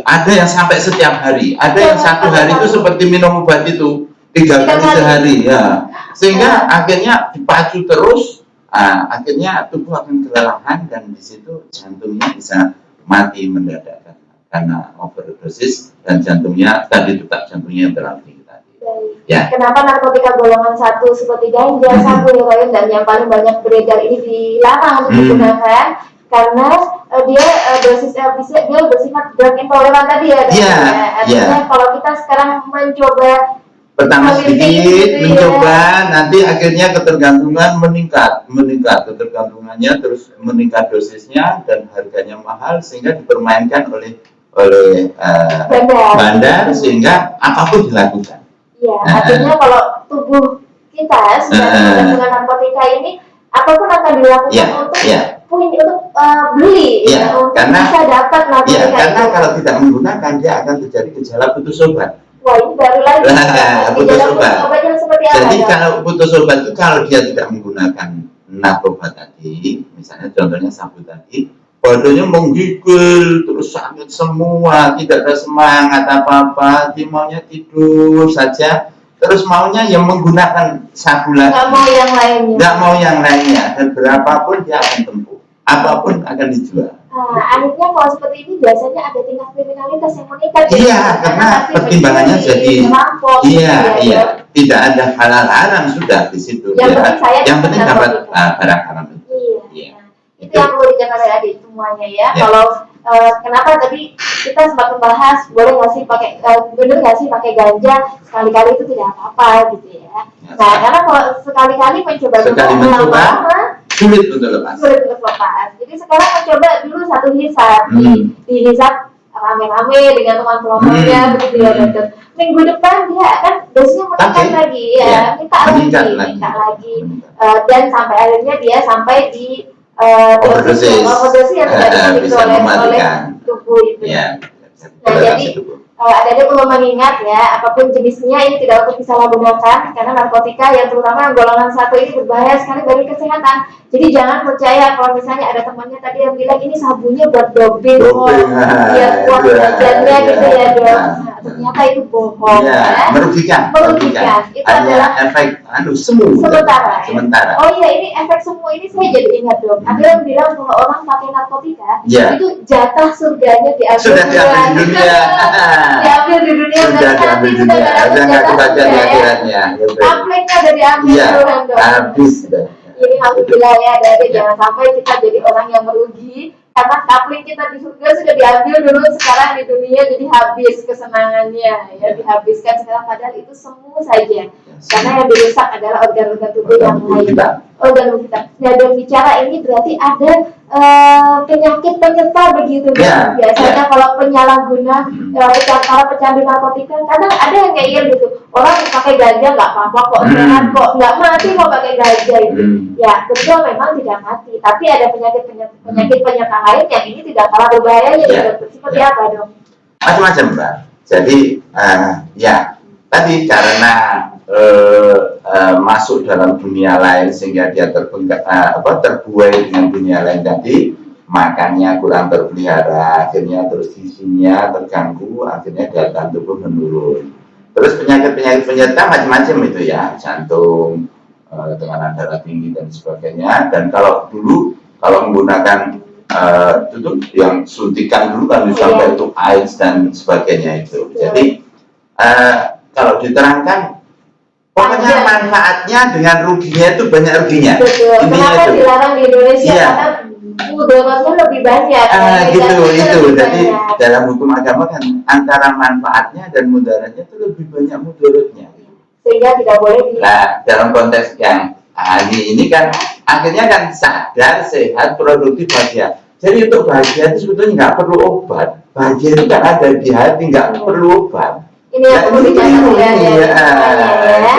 Speaker 3: Ada yang sampai setiap hari, ada yang 1 hari itu seperti minum obat itu 3 kali sehari ya, sehingga akhirnya dipacu terus, akhirnya tubuh akan kelelahan dan di situ jantungnya bisa mati mendadak karena overdosis dan jantungnya tadi detak jantungnya yang terlalu tinggi tadi. Ya.
Speaker 1: Kenapa narkotika golongan 1 seperti ganja, sabu, heroin dan yang paling banyak beredar ini dilarang untuk digunakan? Karena dia bersifat drug intoleran tadi ya. Artinya kalau kita sekarang mencoba
Speaker 3: pertama sedikit mencoba, nanti akhirnya ketergantungan meningkat ketergantungannya, terus meningkat dosisnya dan harganya mahal sehingga dipermainkan oleh bandar sehingga apapun dilakukan.
Speaker 1: Iya, artinya kalau tubuh kita sudah dengan narkotika ini apapun akan dilakukan untuk beli untuk
Speaker 3: karena,
Speaker 1: bisa dapat narkotika
Speaker 3: karena
Speaker 1: itu.
Speaker 3: Kalau tidak menggunakan dia akan terjadi gejala putus obat.
Speaker 1: Wah, ini baru lagi.
Speaker 3: Putus obat.
Speaker 1: Obatnya seperti apa?
Speaker 3: Jadi kalau putus obat itu kalau dia tidak menggunakan narkoba tadi, misalnya contohnya sabu tadi, badannya menggigil, terus sakit semua, tidak ada semangat apa-apa, dia maunya tidur saja, terus maunya yang menggunakan sabu lagi.
Speaker 1: Nggak mau yang lainnya.
Speaker 3: Nggak mau yang lainnya, dan berapapun dia akan tempuh, apapun akan dijual.
Speaker 1: Akhirnya kalau seperti ini biasanya ada tingkat kriminalitas yang meningkat.
Speaker 3: Iya, karena pertimbangannya jadi tidak ada halal haram sudah di situ. Yang penting dapat barang haram itu.
Speaker 1: Iya. Itu yang perlu dicatat adik semuanya ya. Kalau kenapa tadi kita sempat membahas boleh nggak sih pakai bener nggak sih pakai ganja sekali-kali itu tidak apa-apa gitu ya. Nah, karena kalau sekali-kali mencoba
Speaker 3: sulit untuk lepas.
Speaker 1: Jadi sekarang mencoba dulu 1 hisap, dihisap rame-rame dengan teman kelompoknya begitu ya dokter. Minggu depan dia akan dosisnya meningkat lagi minta lagi dan sampai akhirnya dia sampai di overdosis yang tidak bisa oleh tubuh itu. Nah, jadi adanya perlu mengingat ya, apapun jenisnya ini tidak untuk disalahgunakan karena narkotika yang terutama yang golongan 1 ini berbahaya sekali bagi kesehatan. Jadi jangan percaya kalau misalnya ada temannya tadi yang bilang ini sabunya buat doping biar kuat badannya gitu ya dok. Nah, ternyata itu bohong
Speaker 3: merugikan.
Speaker 1: Itu adalah
Speaker 3: efek semu sementara.
Speaker 1: Oh iya, ini efek semu ini saya jadi ingat dok. Ada yang bilang kalau orang pakai narkotika itu jatah surganya diambil
Speaker 3: di dunia.
Speaker 1: Diambil di dunia
Speaker 3: nanti sudah nggak kebagian di akhiratnya.
Speaker 1: Apliknya udah diambil dok.
Speaker 3: Habis.
Speaker 1: Ini alhamdulillah ya, dari jangan sampai kita jadi orang yang merugi karena kapling kita di surga sudah diambil dulu, sekarang di dunia jadi habis kesenangannya ya, dihabiskan sekarang, padahal itu semu saja karena yang dirusak adalah organ-organ tubuh yang lain. Organ kita. Nah, dan bicara ini berarti ada penyakit penyerta begitu kan? Biasanya kalau penyalahguna para pecandu narkotika kadang ada yang kayak gitu, orang pakai ganja nggak apa-apa kok, sehat kok, nggak mati kok pakai ganja itu. Ya betul, memang tidak mati, tapi ada penyakit penyerta lain yang ini tidak kalah berbahayanya. Seperti apa dong?
Speaker 3: Macam-macam Mbak. Jadi tadi karena masuk dalam dunia lain sehingga dia terbuai dengan dunia lain tadi, makannya kurang terpelihara, akhirnya terus gizinya terganggu, akhirnya daya tahan tubuh menurun. Terus penyakit penyerta macam-macam itu ya, jantung, tekanan darah tinggi dan sebagainya. Dan kalau dulu menggunakan itu yang suntikan dulu kan sampai itu AIDS dan sebagainya itu. Jadi kalau diterangkan Pokoknya
Speaker 1: panjang.
Speaker 3: manfaatnya dengan ruginya itu banyak ruginya.
Speaker 1: Betul.
Speaker 3: Intinya
Speaker 1: Kenapa
Speaker 3: itu.
Speaker 1: dilarang di Indonesia?
Speaker 3: Iya.
Speaker 1: Karena mudaratnya lebih banyak.
Speaker 3: Gitu.
Speaker 1: Negatifnya lebih
Speaker 3: Jadi
Speaker 1: banyak.
Speaker 3: dalam hukum agama kan antara manfaatnya dan mudaratnya itu lebih banyak mudaratnya.
Speaker 1: Sehingga tidak boleh di.
Speaker 3: Nah, dalam konteks yang ini kan akhirnya kan sadar, sehat, produktif, bahagia. Jadi untuk bahagia itu sebetulnya nggak perlu obat. Bahagia itu kan ada di hati, nggak perlu obat.
Speaker 1: Ini yang perlu dicatat ya.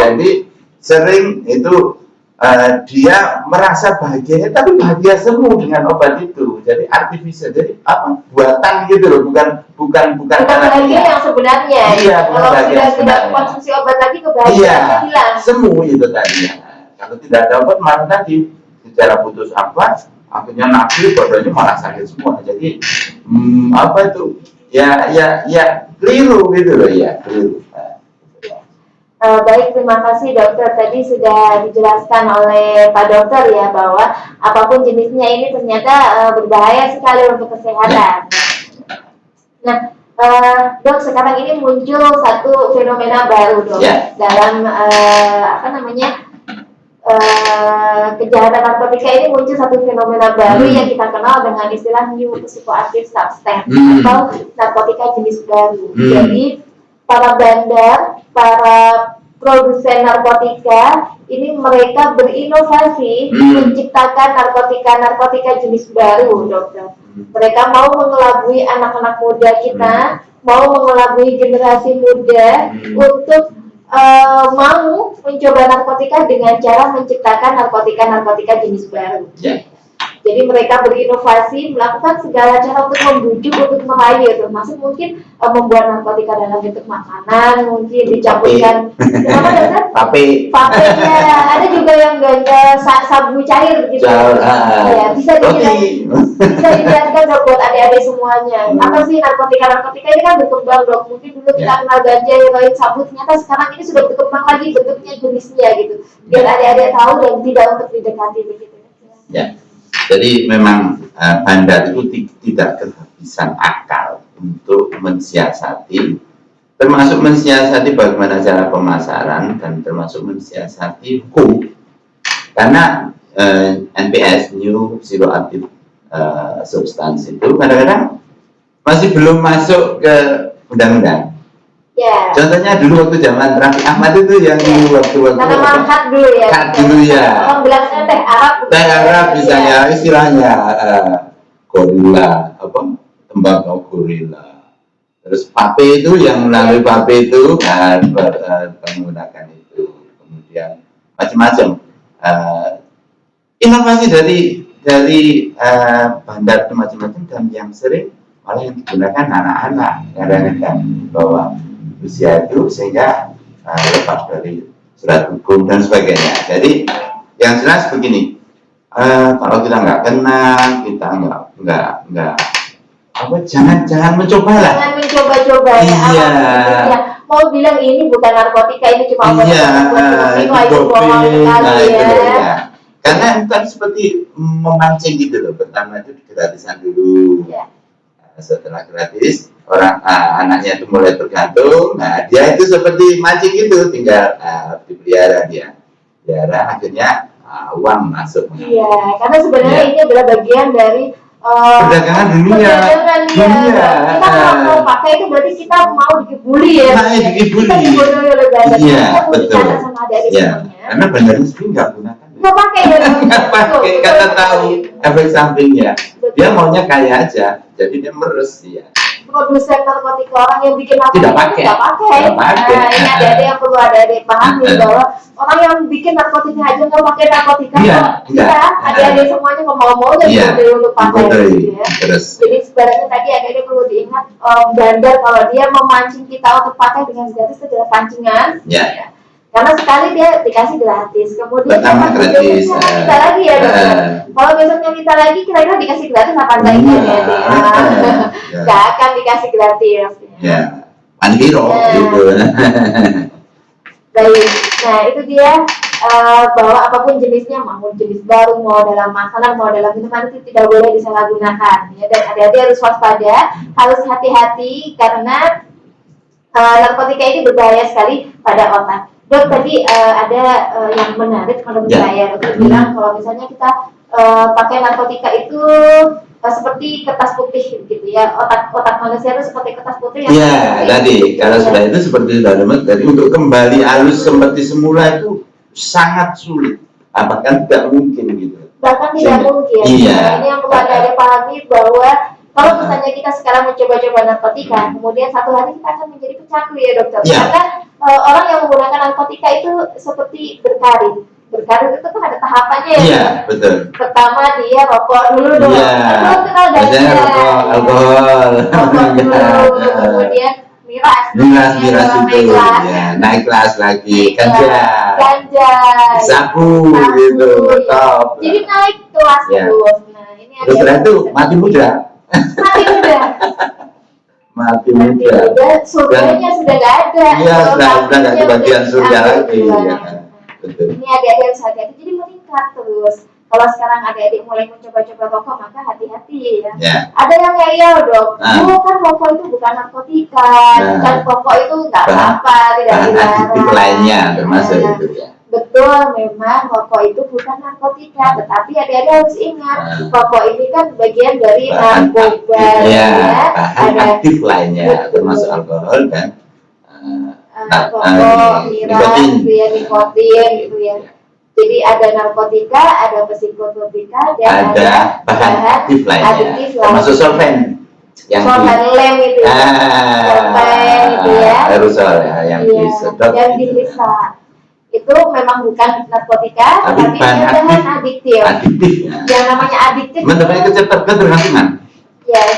Speaker 3: Jadi sering itu dia merasa bahagia, tapi bahagia semu dengan obat itu. Jadi artifisial, jadi apa? Buatan gitu loh, bukan
Speaker 1: bahagia yang sebenarnya.
Speaker 3: Iya,
Speaker 1: kalau sudah tidak konsumsi obat lagi kebahagiaannya hilang.
Speaker 3: Semu itu tadi. Kalau tidak ada obat malah tadi secara putus asa, akhirnya nafsu badannya malah sakit semua. Jadi apa itu? Ya keliru gitu loh ya, keliru.
Speaker 1: Baik, terima kasih dokter. Tadi sudah dijelaskan oleh Pak Dokter ya bahwa apapun jenisnya ini ternyata berbahaya sekali untuk kesehatan. Nah, dok, sekarang ini muncul satu fenomena baru dok dalam kejahatan narkotika ini muncul satu fenomena baru yang kita kenal dengan istilah new psychoactive substance atau narkotika jenis baru. Jadi para bandar, para produsen narkotika ini mereka berinovasi menciptakan narkotika jenis baru, dokter. Mereka mau mengelabui anak-anak muda kita, mau mengelabui generasi muda untuk mau mencoba narkotika dengan cara menciptakan narkotika jenis baru. Jadi mereka berinovasi, melakukan segala cara untuk membujuk, untuk merayu, termasuk mungkin membuat narkotika dalam bentuk makanan, mungkin dicampurkan apa dokter? Papenya. Ada juga yang ganja sabu cair gitu. Ya, bisa dijelaskan dok buat adik-adik semuanya. Apa sih narkotika ini kan berkembang dok. Mungkin dulu kita kenal ganja, heroin, sabu, ternyata sekarang ini sudah berkembang lagi bentuknya, jenisnya gitu. Biar adik-adik tahu dan tidak untuk didekati begitu.
Speaker 3: Ya. Jadi memang bandar itu tidak kehabisan akal untuk mensiasati, termasuk mensiasati bagaimana cara pemasaran dan termasuk mensiasati hukum. Karena NPS New Psychoactive Substance itu kadang-kadang masih belum masuk ke undang-undang. Ya. Contohnya dulu waktu zaman Raffi Ahmad itu yang waktu
Speaker 1: nama kat dulu ya.
Speaker 3: Kat dulu ya.
Speaker 1: Orang bilangnya teh Arab.
Speaker 3: Teh Arab misalnya istilahnya gorila tembakau gorila. Terus pape itu yang melalui pape itu menggunakan itu. Kemudian macam-macam inovasi dari bandar itu macam-macam dan yang sering malah yang digunakan anak-anak kadang-kadang bahwa usia itu sehingga lepas dari surat hukum dan sebagainya. Jadi yang jelas begini, kalau kita nggak kenal, kita nggak jangan mencoba lah.
Speaker 1: Jangan mencoba-coba
Speaker 3: ya.
Speaker 1: Mau bilang ini bukan narkotika, ini cuma
Speaker 3: Karena itu kan seperti memancing gitu loh. Pertama itu gratisan dulu. Setelah gratis orang anaknya itu mulai tergantung, nah dia itu seperti mancing itu, tinggal dipelihara akhirnya uang masuk.
Speaker 1: Iya, karena sebenarnya ini adalah bagian dari
Speaker 3: perdagangan dunia.
Speaker 1: Kita kalau mau pakai itu berarti kita mau dikibuli ya. Kita dibodohi oleh bandar. Kita
Speaker 3: betul.
Speaker 1: Sama adik-adik semuanya.
Speaker 3: Karena bandarnya sendiri nggak gunakan.
Speaker 1: Nggak pakai ya.
Speaker 3: Nggak pakai, karena tahu efek sampingnya. Dia maunya kaya aja, jadi dia meres ya.
Speaker 1: Produsen narkotika, orang yang bikin narkotika
Speaker 3: tidak pakai.
Speaker 1: Nah, ini ada yang perlu ada pahami bahwa orang yang bikin narkotika aja nggak pakai narkotika. Ada semuanya mau dan untuk pakai. Jadi sebenarnya tadi ada perlu diingat bandar kalau dia memancing kita untuk pakai dengan gratis itu adalah pancingan. Karena sekali dia dikasih gratis, kemudian
Speaker 3: gratis.
Speaker 1: Minta lagi ya dokter. Kalau besoknya minta lagi, kira-kira dikasih gratis apa enggak ya? Nggak akan dikasih gratis.
Speaker 3: Mandiro gitu.
Speaker 1: Baik, nah itu dia bahwa apapun jenisnya, mau jenis baru, mau dalam makanan, mau dalam minuman itu tidak boleh disalahgunakan. Ya, dan adik-adik harus waspada, harus hati-hati karena narkotika ini berbahaya sekali pada otak. Dok, tadi ada yang menarik menurut saya, dokter bilang kalau misalnya kita pakai narkotika itu seperti kertas putih gitu ya, otak manusia itu seperti kertas putih yang
Speaker 3: tadi kalau sudah itu seperti sudah tadi untuk kembali halus seperti semula itu sangat sulit, bahkan tidak mungkin gitu.
Speaker 1: Bahkan tidak mungkin. Ini yang perlu ada pahami bahwa kalau misalnya kita sekarang mencoba-coba narkotika, kemudian satu hari kita akan menjadi pecandu ya dokter. Karena orang yang menggunakan narkotika itu seperti berkarir. Berkarir itu kan ada tahapannya ya.
Speaker 3: Iya, betul.
Speaker 1: Pertama dia rokok dulu dong. Belum kenal
Speaker 3: biasanya rokok, alkohol.
Speaker 1: Rokok dulu, kemudian miras
Speaker 3: itu. Naik kelas lagi, ganja, sabu gitu, top.
Speaker 1: Jadi naik kelas terus. Nah, ini
Speaker 3: terus setelah itu mati muda. Mati muda.
Speaker 1: Surganya sudah nggak ada.
Speaker 3: Iya, sudah nggak kebagian surga lagi. Betul.
Speaker 1: Ini adik-adik harus hati-hati, jadi meningkat terus. Kalau sekarang adik-adik mulai mencoba-coba rokok, maka hati-hati ya. Ada yang ngeyel dok, kan rokok itu bukan narkotika, dan rokok itu nggak apa-apa, tidak dilarang.
Speaker 3: Itu lainnya termasuk itu ya.
Speaker 1: Betul, memang rokok itu bukan narkotika, tetapi adik-adik harus ingat, rokok ini kan bagian dari narkoba.
Speaker 3: Bahan aktif lainnya, termasuk alkohol dan
Speaker 1: rokok, miras, nikotin gitu ya. Jadi ada narkotika, ada psikotropika, dan ada bahan adiktif lainnya.
Speaker 3: Termasuk solvent.
Speaker 1: Solvent lem itu ya. Solvent itu ya.
Speaker 3: Aerosol ya, yang disedot.
Speaker 1: Yang dihisap. Itu memang bukan narkotika, tapi bahan adiktif. Yang namanya adiktif.
Speaker 3: Menyebabkan ketergantungan.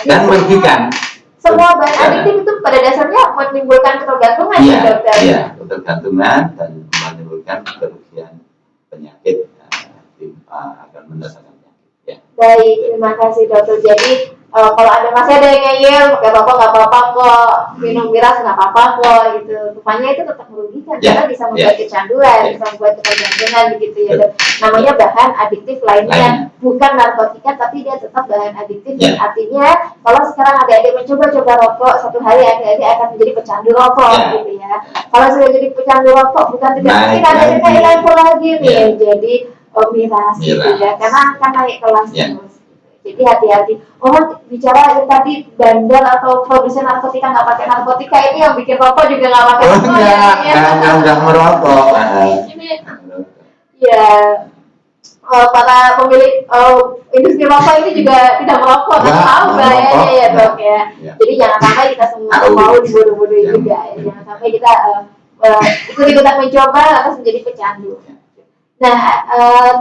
Speaker 3: Dan merugikan.
Speaker 1: Semua bahan adiktif itu pada dasarnya menimbulkan ketergantungan ya dokter.
Speaker 3: Iya, ketergantungan dan menimbulkan kerugian penyakit akan mendatangkan penyakit.
Speaker 1: Baik, terima kasih dokter. Jadi kalau masih ada yang ngeyel, pakai rokok nggak apa-apa kok, minum miras nggak apa-apa kok, gitu. Rupanya itu tetap merugikan karena bisa membuat kecanduan, bisa membuat ketergantungan begitu ya dok. Namanya bahan adiktif lainnya, bukan narkotika tapi dia tetap bahan adiktif. Dan artinya kalau sekarang adik-adik mencoba-coba rokok, satu hari adik-adik akan menjadi pecandu rokok gitu ya. Kalau sudah jadi pecandu rokok, bukan tidak mungkin ada kayak level lagi nih, jadi miras gitu ya, karena akan naik kelas terus. Jadi hati-hati. Orang bicara yang tadi bandel atau produsen narkotika nggak pakai narkotika, ini yang bikin rokok juga nggak pakai rokok.
Speaker 3: Nggak merokok.
Speaker 1: Ini ya para pemilik industri rokok ini juga tidak merokok, tahu bahayanya ya dok ya. Jadi jangan sampai kita semua mau dibodoh-bodohin juga. Jangan sampai kita ikut-ikutan mencoba atau menjadi pecandu. Nah,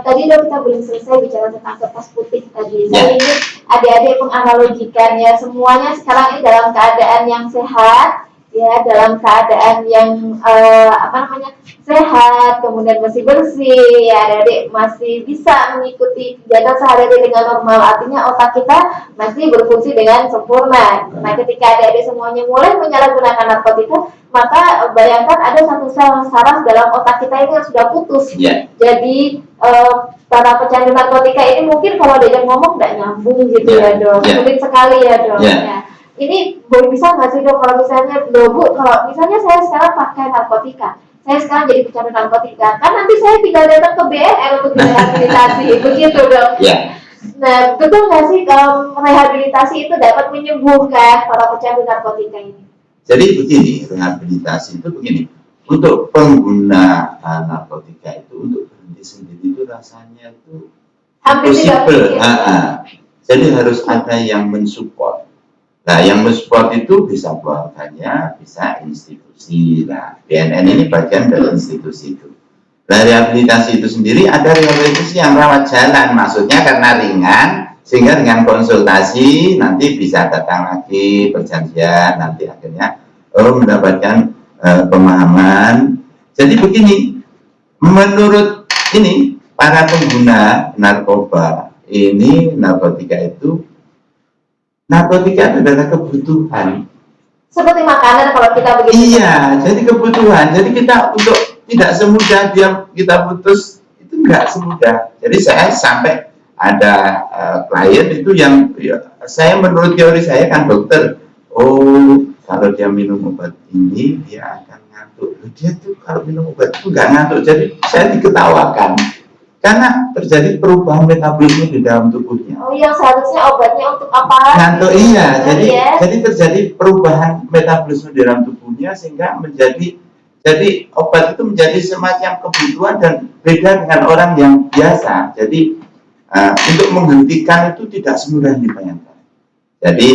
Speaker 1: tadi dok kita belum selesai bicara tentang kertas putih tadi. Saya ingin adik-adik menganalogikannya, semuanya sekarang ini dalam keadaan yang sehat, ya, dalam keadaan yang sehat, kemudian masih bersih, ya, adik-adik masih bisa mengikuti kegiatan sehari-hari dengan normal. Artinya otak kita masih berfungsi dengan sempurna. Nah, ketika adik-adik semuanya mulai menyalahgunakan narkotika, maka bayangkan ada satu sel saraf dalam otak kita ini yang sudah putus. Jadi para pecandu narkotika ini mungkin kalau diajak ngomong nggak nyambung gitu ya dok, sulit sekali ya dok. Ini boleh bisa nggak sih dok kalau misalnya kalau misalnya saya sekarang pakai narkotika, saya sekarang jadi pecandu narkotika, kan nanti saya tinggal datang ke BNN untuk direhabilitasi, begitu dok. Nah, betul nggak sih kalau rehabilitasi itu dapat menyembuhkan para pecandu narkotika ini?
Speaker 3: Jadi begini, rehabilitasi itu begini, untuk pengguna narkotika itu untuk berhenti sendiri itu rasanya itu impossible. Jadi harus ada yang mensupport. Nah, yang mensupport itu bisa keluarganya, bisa institusi. Nah, BNN ini bagian dari institusi itu. Nah, rehabilitasi itu sendiri ada rehabilitasi yang rawat jalan, maksudnya karena ringan, sehingga dengan konsultasi nanti bisa datang lagi, perjanjian, nanti akhirnya mendapatkan pemahaman. Jadi begini, menurut ini para pengguna narkoba ini, narkotika itu adalah kebutuhan.
Speaker 1: Seperti makanan kalau kita begitu.
Speaker 3: Iya, jadi kebutuhan. Jadi kita untuk tidak semudah kita putus itu enggak semudah. Jadi saya sampai ada klien itu yang saya menurut teori saya kan dokter, kalau dia minum obat ini dia akan ngantuk. Dia tuh kalau minum obat itu nggak ngantuk. Jadi saya diketawakan karena terjadi perubahan metabolisme di dalam tubuhnya.
Speaker 1: Oh, yang seharusnya obatnya untuk apa?
Speaker 3: Ngantuk, iya. Jadi
Speaker 1: ya.
Speaker 3: jadi terjadi perubahan metabolisme di dalam tubuhnya sehingga jadi obat itu menjadi semacam kebutuhan dan beda dengan orang yang biasa. Jadi untuk menghentikan itu tidak semudah yang dibayangkan. Jadi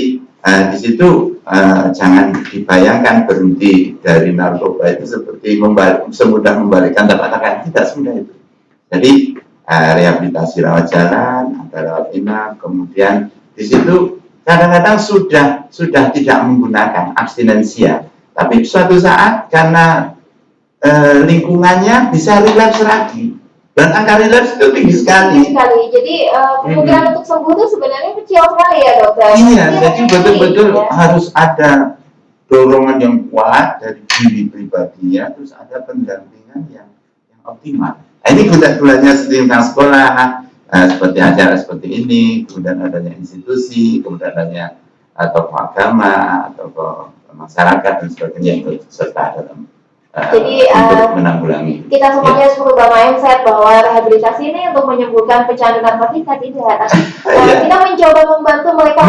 Speaker 3: di situ jangan dibayangkan berhenti dari narkoba itu seperti semudah membalikkan telapak tangan, tidak semudah itu. Jadi rehabilitasi rawat jalan, ada rawat inap, kemudian di situ kadang-kadang sudah tidak menggunakan abstinensia, tapi suatu saat karena lingkungannya bisa relapse lagi. Dan angka relapse itu tinggi sekali.
Speaker 1: Jadi kemungkinan untuk sembuh itu sebenarnya kecil sekali ya dokter.
Speaker 3: Iya, jadi betul-betul harus ada dorongan yang kuat dari diri pribadinya, terus ada pendampingan yang optimal. Nah, ini gula-gulanya seperti tentang sekolah, seperti acara seperti ini, kemudian adanya institusi, kemudian adanya tokoh agama, tokoh masyarakat dan sebagainya ikut serta dalam
Speaker 1: jadi
Speaker 3: untuk menanggulangi.
Speaker 1: Kita semuanya harus merubah mindset bahwa rehabilitasi ini untuk menyembuhkan pecandu narkotika tidak, tapi kita mencoba membantu mereka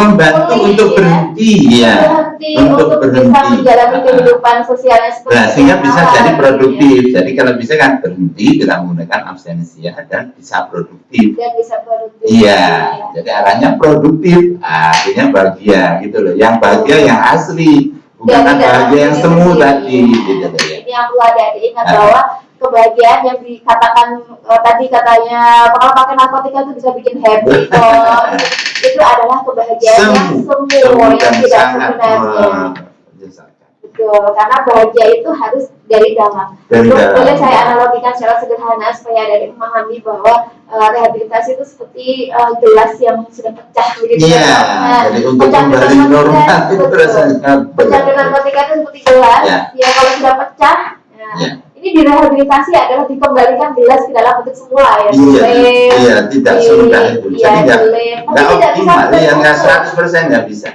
Speaker 3: untuk berhenti, ya,
Speaker 1: untuk bisa menjalani kehidupan sosialnya seperti
Speaker 3: sehingga bisa jadi produktif. Jadi kalau bisa kan berhenti tidak menggunakan abstinensia dan bisa produktif. Iya, jadi arahnya produktif, akhirnya bahagia gitu loh. Yang bahagia yang asli. Bukan bahagia yang semu tadi, gitu ya.
Speaker 1: Ini yang perlu ada diingat bahwa kebahagiaan yang dikatakan tadi katanya kalau pakai narkotika itu bisa bikin happy itu adalah kebahagiaan yang semu yang tidak sebenarnya. Betul, karena bahagia itu harus dari dalam. Boleh saya analogikan secara sederhana supaya dari memahami bahwa rehabilitasi itu seperti gelas yang sudah pecah begitu.
Speaker 3: Iya, jadi untuk kembali normal itu rasanya.
Speaker 1: Pecandu narkotika itu seperti gelas, ya kalau sudah pecah, ini direhabilitasi adalah dikembalikan gelas ke dalam bentuk semula ya.
Speaker 3: Iya, tidak semudah itu. Jadi nggak optimal, ya nggak 100% nggak bisa.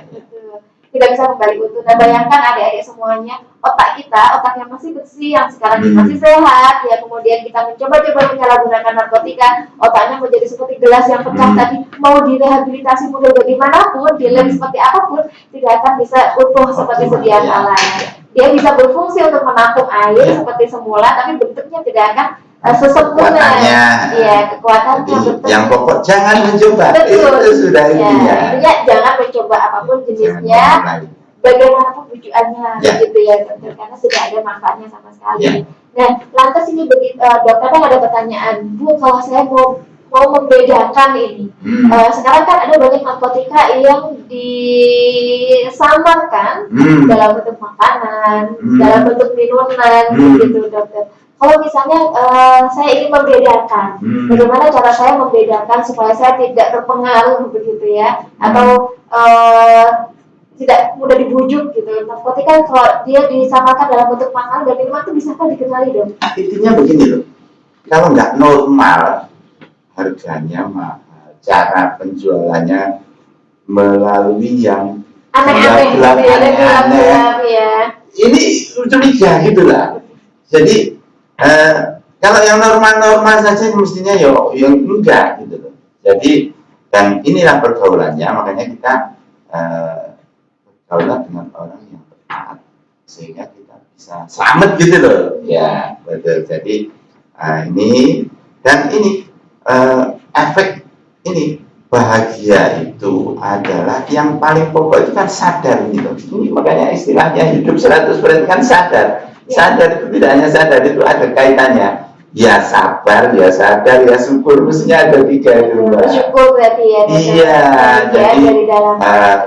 Speaker 1: Tidak bisa kembali utuh. Nah, bayangkan adik-adik semuanya, otak yang masih bersih, yang sekarang masih sehat, ya kemudian kita mencoba-coba menyalahgunakan narkotika, otaknya menjadi seperti gelas yang pecah tadi, mau direhabilitasi model bagaimanapun, dilem seperti apapun, tidak akan bisa utuh seperti sedia kala. Dia bisa berfungsi untuk menampung air seperti semula, tapi bentuknya tidak akan sesempurna. Kekuatannya
Speaker 3: yang pokok jangan mencoba.
Speaker 1: Betul.
Speaker 3: Itu sudah intinya.
Speaker 1: Intinya jangan mencoba apapun jenisnya, bagaimanapun tujuannya, begitu ya dokter, karena tidak ada manfaatnya sama sekali. Nah, lantas ini dokter kan ada pertanyaan, Bu, kalau saya mau membedakan ini, sekarang kan ada banyak narkotika yang disamarkan dalam bentuk makanan, dalam bentuk minuman, gitu dokter. Kalau misalnya saya ingin membedakan, bagaimana cara saya membedakan supaya saya tidak terpengaruh begitu ya, atau tidak mudah dibujuk gitu. Narkotika kalau dia disamakan dalam bentuk makanan dan minuman itu bisakah dikenali dong?
Speaker 3: Intinya begini loh, kalau nggak normal harganya mahal, cara penjualannya melalui yang
Speaker 1: aneh-aneh. Ini
Speaker 3: curiga gitulah. Jadi kalau yang normal-normal saja mestinya yang enggak gitu loh. Jadi dan inilah pergaulannya, makanya kita bergaulan dengan orang yang bertaat sehingga kita bisa selamat gitu loh. Ya betul. Jadi ini dan ini efek ini bahagia itu adalah yang paling pokok itu kan sadar gitu. Ini makanya istilahnya hidup 100% kan sadar. Sadar itu tidak hanya sadar, itu ada kaitannya. Ya sabar, ya sadar, ya syukur, mestinya ada 3 itu.
Speaker 1: Syukur berarti ya.
Speaker 3: Iya, jadi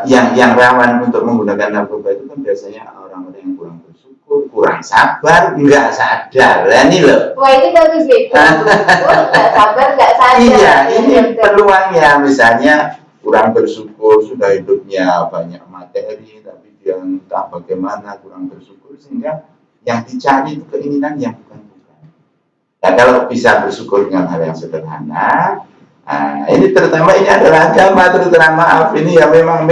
Speaker 3: yang rawan untuk menggunakan narkoba itu kan biasanya orang-orang yang kurang bersyukur, kurang sabar, nggak sadar. Nah, ini loh.
Speaker 1: Wah, ini bagus nih. Nggak sabar, nggak sadar.
Speaker 3: Iya, ini peluangnya. Misalnya kurang bersyukur, sudah hidupnya banyak materi, tapi dia entah bagaimana kurang bersyukur sehingga yang dicari itu keinginan yang bukan-bukan. Nah, kalau bisa bersyukur dengan hal yang sederhana, ini terutama ini adalah agama, terutama maaf ini ya memang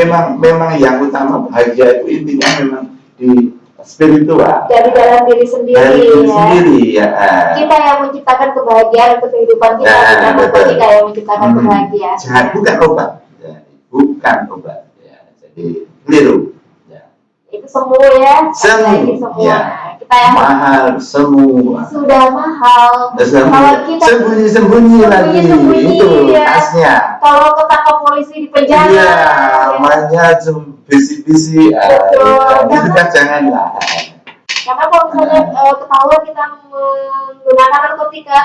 Speaker 3: yang utama bahagia itu intinya memang di spiritual.
Speaker 1: Dari dalam diri sendiri,
Speaker 3: Dari diri
Speaker 1: ya.
Speaker 3: sendiri, ya.
Speaker 1: Kita yang menciptakan kebahagiaan untuk kehidupan kita, bukan narkotika yang menciptakan kebahagiaan.
Speaker 3: Jangan, bukan obat, ya. Bukan obat, ya. Jadi keliru. Ya.
Speaker 1: Itu semua ya,
Speaker 3: Semu,
Speaker 1: semua.
Speaker 3: ya.
Speaker 1: Kita yang
Speaker 3: Mahal semua.
Speaker 1: sudah mahal. Kalau kita
Speaker 3: Sembunyi lagi, itu
Speaker 1: ya.
Speaker 3: khasnya.
Speaker 1: Kalau ketangkap polisi di penjara,
Speaker 3: Iya,
Speaker 1: ya.
Speaker 3: mainnya bisi-bisi.
Speaker 1: Betul.
Speaker 3: Itu kan janganlah.
Speaker 1: Karena kalau misalnya ketahuan kita menggunakan narkotika,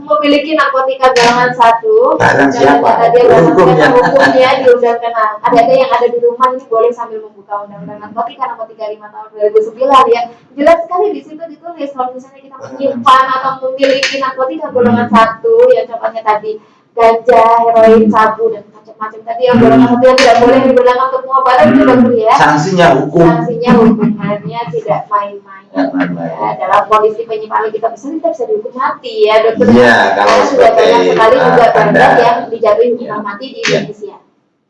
Speaker 1: memiliki narkotika golongan 1,
Speaker 3: Barang siapa?
Speaker 1: dia
Speaker 3: Hukumnya.
Speaker 1: hukumnya diundang kena. Ada yang ada di rumah ini boleh sambil membuka undang-undang narkotika 5 tahun 2009 ya. Jelas sekali di situ ditulis kalau misalnya kita menyimpan atau memiliki narkotika golongan 1 yang contohnya tadi ganja, heroin, sabu dan macam-macam tadi yang golongan 1 yang tidak boleh digunakan untuk pengobatan itu dokter ya.
Speaker 3: Sanksinya hukum.
Speaker 1: Sanksinya hukumannya tidak main-main. Ya, dalam kondisi penyimpangan kita bisa dihukum mati ya dokter.
Speaker 3: Iya, kalau
Speaker 1: sudah banyak
Speaker 3: seperti
Speaker 1: sekali juga bandar
Speaker 3: Anda.
Speaker 1: yang dijatuhi hukuman
Speaker 3: Ya.
Speaker 1: mati di
Speaker 3: Ya.
Speaker 1: Indonesia.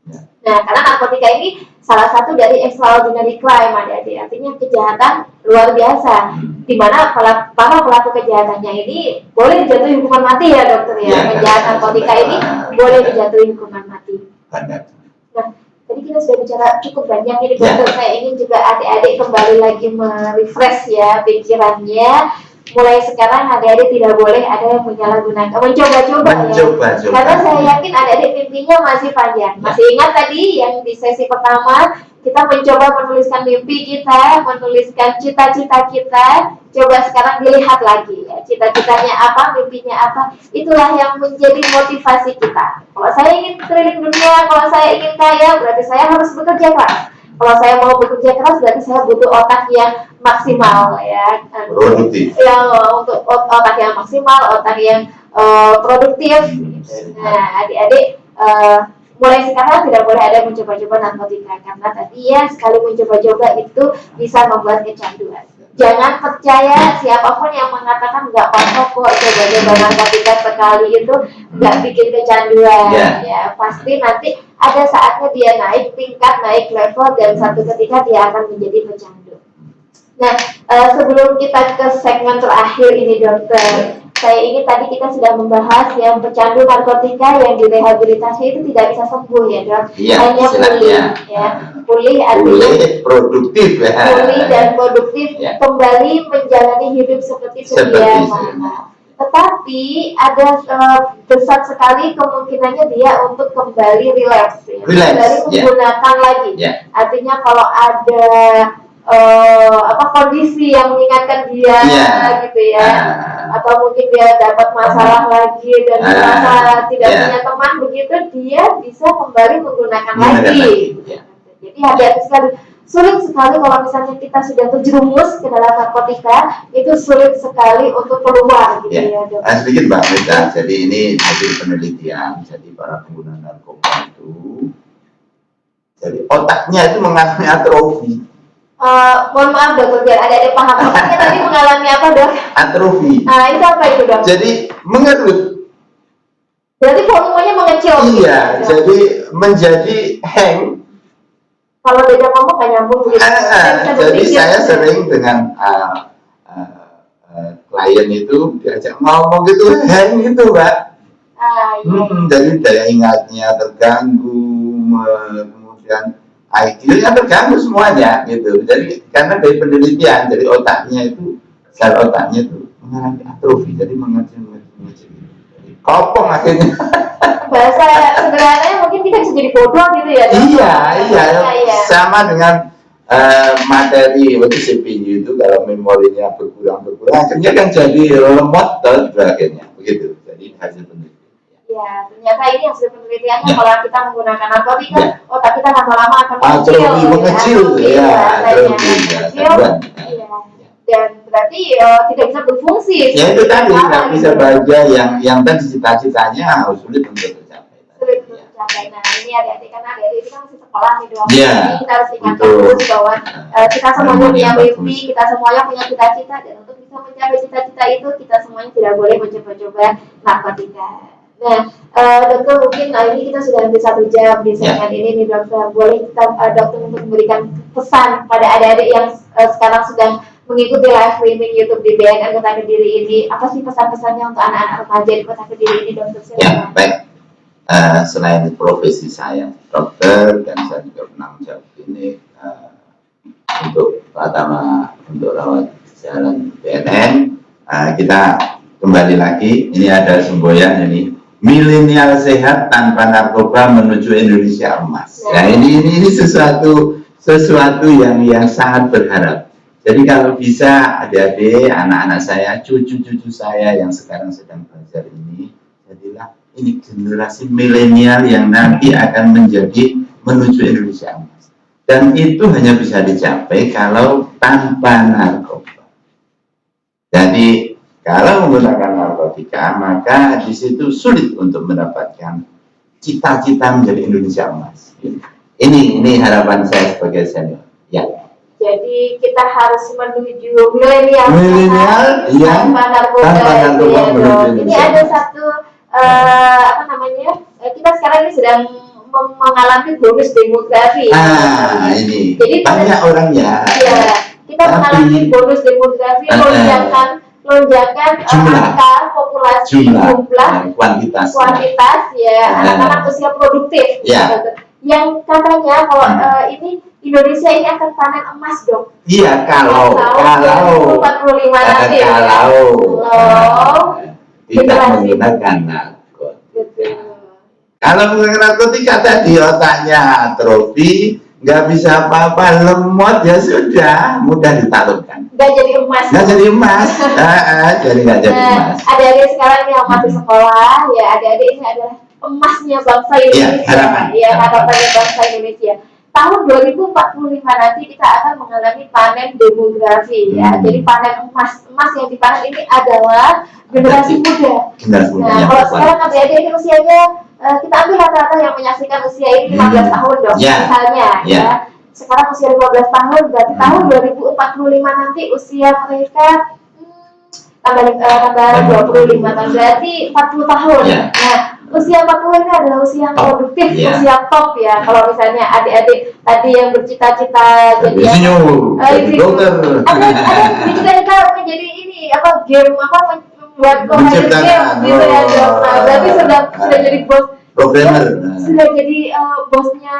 Speaker 3: Ya.
Speaker 1: Nah, karena narkotika ini salah satu dari extraordinary crime, adik-adik. Artinya kejahatan luar biasa, di mana para pelaku kejahatannya ini boleh dijatuhi hukuman mati ya dokter ya.
Speaker 3: Ya,
Speaker 1: Kejahatan narkotika ini boleh dijatuhi hukuman mati.
Speaker 3: Benar.
Speaker 1: Nah, tadi kita sudah bicara cukup banyak ini
Speaker 3: Ya.
Speaker 1: dokter. Saya ingin juga adik-adik kembali lagi merefresh ya pikirannya. Mulai sekarang adik-adik tidak boleh ada yang menyalahgunakan, mencoba-coba ya.
Speaker 3: Mencoba-coba.
Speaker 1: Karena saya yakin adik-adik mimpinya masih panjang. Masih ingat tadi yang di sesi pertama kita mencoba menuliskan mimpi kita, menuliskan cita-cita kita. Coba sekarang dilihat lagi ya, cita-citanya apa, mimpinya apa. Itulah yang menjadi motivasi kita. Kalau saya ingin keliling dunia, kalau saya ingin kaya, berarti saya harus bekerja keras. Kalau saya mau bekerja keras, berarti saya butuh otak yang maksimal ya.
Speaker 3: Produktif.
Speaker 1: Yang untuk otak yang maksimal, otak yang produktif. Nah, adik-adik mulai sekarang tidak boleh ada mencoba-coba narkotika karena tadi ya sekali mencoba-coba itu bisa membuat kecanduan. Jangan percaya siapapun yang mengatakan nggak apa-apa kok coba-coba narkotika sekali itu nggak bikin kecanduan. Ya pasti nanti ada saatnya dia naik tingkat, naik level dan satu ketika dia akan menjadi pecandu. Nah, sebelum kita ke segmen terakhir ini dokter, saya ingin tadi kita sudah membahas yang pecandu narkotika yang direhabilitasi itu tidak bisa sembuh ya dok,
Speaker 3: Iya,
Speaker 1: hanya pulih ya, pulih artinya
Speaker 3: produktif ya.
Speaker 1: pulih dan produktif
Speaker 3: Ya.
Speaker 1: kembali menjalani hidup seperti sedia kala. Tetapi ada besar sekali kemungkinannya dia untuk kembali relapse ya. Kembali menggunakan lagi.
Speaker 3: Ya.
Speaker 1: Artinya kalau ada kondisi yang mengingatkan dia gitu ya, atau mungkin dia dapat masalah lagi dan merasa tidak punya teman begitu, dia bisa kembali menggunakan lagi. Jadi hati-hati sekali. Sulit sekali kalau misalnya kita sudah terjerumus ke dalam narkotika, itu sulit sekali untuk keluar gitu ya.
Speaker 3: Sedikit Mbak Mita, jadi ini hasil penelitian, jadi para pengguna narkoba itu, jadi otaknya itu mengalami atrofi.
Speaker 1: Mohon maaf dokter, biar ada paham. Otaknya tadi mengalami apa dok?
Speaker 3: Atrofi.
Speaker 1: Nah itu apa itu dok?
Speaker 3: Jadi mengerut.
Speaker 1: Berarti volumenya mengecil.
Speaker 3: Iya, jadi menjadi hang.
Speaker 1: Kalau beda ngomong nggak nyambung gitu.
Speaker 3: Jadi saya sering dengan klien itu diajak ngomong gitu, hang gitu Mbak. Jadi daya ingatnya terganggu, kemudian IQ-nya terganggu semuanya gitu. Jadi karena dari penelitian, jadi otaknya itu, sel otaknya itu mengalami atrofi, jadi mengecil. Jadi kopong akhirnya.
Speaker 1: Bahasa sederhananya mungkin kita bisa jadi bodoh gitu ya.
Speaker 3: Iya. Sama dengan materi waktu CPU itu kalau memorinya berkurang, akhirnya kan jadi lemot dan akhirnya begitu. Jadi hasil penelitian.
Speaker 1: Ya, ternyata ini hasil penelitiannya kalau kita menggunakan narkotika, otak kita lama-lama akan
Speaker 3: mengecil.
Speaker 1: Dan berarti tidak bisa berfungsi.
Speaker 3: Ya itu tadi nggak bisa baca yang tadi cita-citanya sulit untuk tercapai.
Speaker 1: Sulit untuk tercapai. Nah ini adik-adik karena adik-adik kan masih sekolah nih doang.
Speaker 3: Iya.
Speaker 1: Jadi kita harus ingatkan terus bahwa kita semuanya punya mimpi, kita semuanya punya cita-cita dan untuk bisa mencapai cita-cita itu kita semuanya tidak boleh mencoba-coba narkotika. Nah, dokter mungkin ini kita sudah hampir 1 jam di segmen ini nih dokter. Boleh kita dokter untuk memberikan pesan pada adik-adik yang sekarang sedang mengikuti live streaming YouTube di BNN Kota Kediri ini. Apa sih pesan-pesannya untuk anak-anak remaja di Kota Kediri ini dokter?
Speaker 3: Ya, baik. Selain profesi saya dokter dan saya juga penanggung jawab klinik untuk pertama untuk rawat jalan BNN, kita kembali lagi. Ini ada semboyan ini, milenial sehat tanpa narkoba menuju Indonesia emas. Nah, ini sesuatu yang sangat berharap. Jadi kalau bisa adik-adik, anak-anak saya, cucu-cucu saya yang sekarang sedang belajar ini, jadilah ini generasi milenial yang nanti akan menjadi menuju Indonesia emas. Dan itu hanya bisa dicapai kalau tanpa narkoba. Jadi kalau menggunakan narkotika, maka di situ sulit untuk mendapatkan cita-cita menjadi Indonesia emas. Ini harapan saya sebagai senior. Ya.
Speaker 1: Jadi kita harus menuju milenial
Speaker 3: ya,
Speaker 1: tanpa narkoba. Ini ada satu kita sekarang ini sedang mengalami bonus demografi.
Speaker 3: Ini.
Speaker 1: Jadi
Speaker 3: banyak orangnya.
Speaker 1: Iya, kita mengalami bonus demografi, lonjakan angka populasi, jumlah, kuantitas ya, anak-anak usia produktif.
Speaker 3: Ya.
Speaker 1: Yang katanya kalau ini Indonesia ini akan panen emas, dok.
Speaker 3: Iya, kalau
Speaker 1: 2045 nanti.
Speaker 3: Kalau tidak menggunakan narkotika. Kalau menggunakan narkotika tadi otaknya atrofi, nggak bisa apa-apa, lemot ya sudah, mudah ditaklukkan.
Speaker 1: Nggak jadi emas.
Speaker 3: Nggak jadi emas. Jadi nggak jadi emas.
Speaker 1: Adik-adik sekarang yang masih sekolah, ya adik-adik ini adalah emasnya bangsa Indonesia. Ya, harapannya bangsa Indonesia. Tahun 2045 nanti kita akan mengalami panen demografi ya. Jadi panen emas yang dipanen ini adalah generasi muda. Nah, kalau sekarang adik-adik ini usianya kita ambil rata-rata yang menyaksikan usia ini 15 tahun dong, misalnya ya. Sekarang usia 15 tahun, berarti tahun 2045 nanti usia mereka tambah 25 tahun, berarti 40 tahun. Nah, usia 40 ini adalah usia yang produktif, usia top ya. Kalau misalnya adik-adik tadi yang bercita-cita jadi
Speaker 3: dokter,
Speaker 1: ada bercita-cita menjadi ini game membuat game gitu ya, dok. Nah, berarti sudah jadi bos programmer, sudah jadi bosnya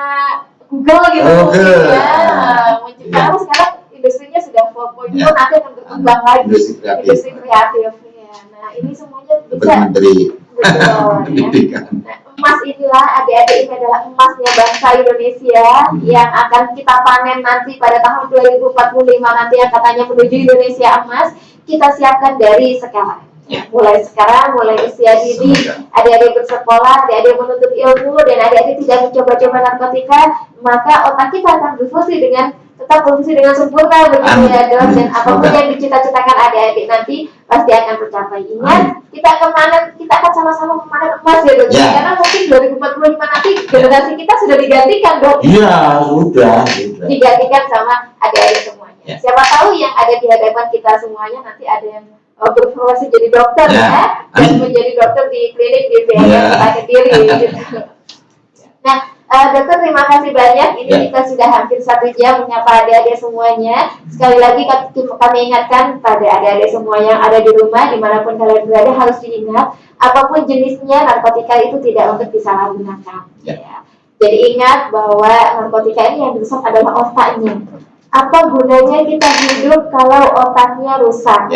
Speaker 1: Google gitu ya. Menciptakan sekarang industrinya sudah 4.0, nanti akan berkembang lagi industri kreatif ya. Nah, ini semuanya bisa pendidikan. Nah, emas inilah adik-adik ini adalah emasnya bangsa Indonesia yang akan kita panen nanti pada tahun 2045 nanti yang katanya menuju Indonesia emas. Kita siapkan dari sekarang. Mulai sekarang, mulai usia dini, adik-adik bersekolah, adik-adik menuntut ilmu, dan adik-adik tidak mencoba-coba narkotika, maka otak kita akan tetap berfungsi dengan sempurna begitu ya, dok. Dan apapun yang dicita-citakan adik-adik nanti pasti akan tercapai. Ingat, kita akan sama-sama memanen emas ya, dok. Karena mungkin 2045 nanti generasi kita sudah digantikan, dok.
Speaker 3: Iya, sudah.
Speaker 1: Digantikan sama adik-adik semuanya. Siapa tahu yang ada di hadapan kita semuanya nanti ada yang berprofesi jadi dokter ya, dan menjadi dokter di klinik di BNN Kota Kediri gitu. Nah, dokter terima kasih banyak. Ini kita sudah hampir 1 jam menyapa adik-adik semuanya. Sekali lagi kami ingatkan pada adik-adik semua yang ada di rumah, dimanapun kalian berada, harus diingat apapun jenisnya narkotika itu tidak untuk disalahgunakan. Ya. Jadi ingat bahwa narkotika ini yang dirusak adalah otaknya. Apa gunanya kita hidup kalau otaknya rusak?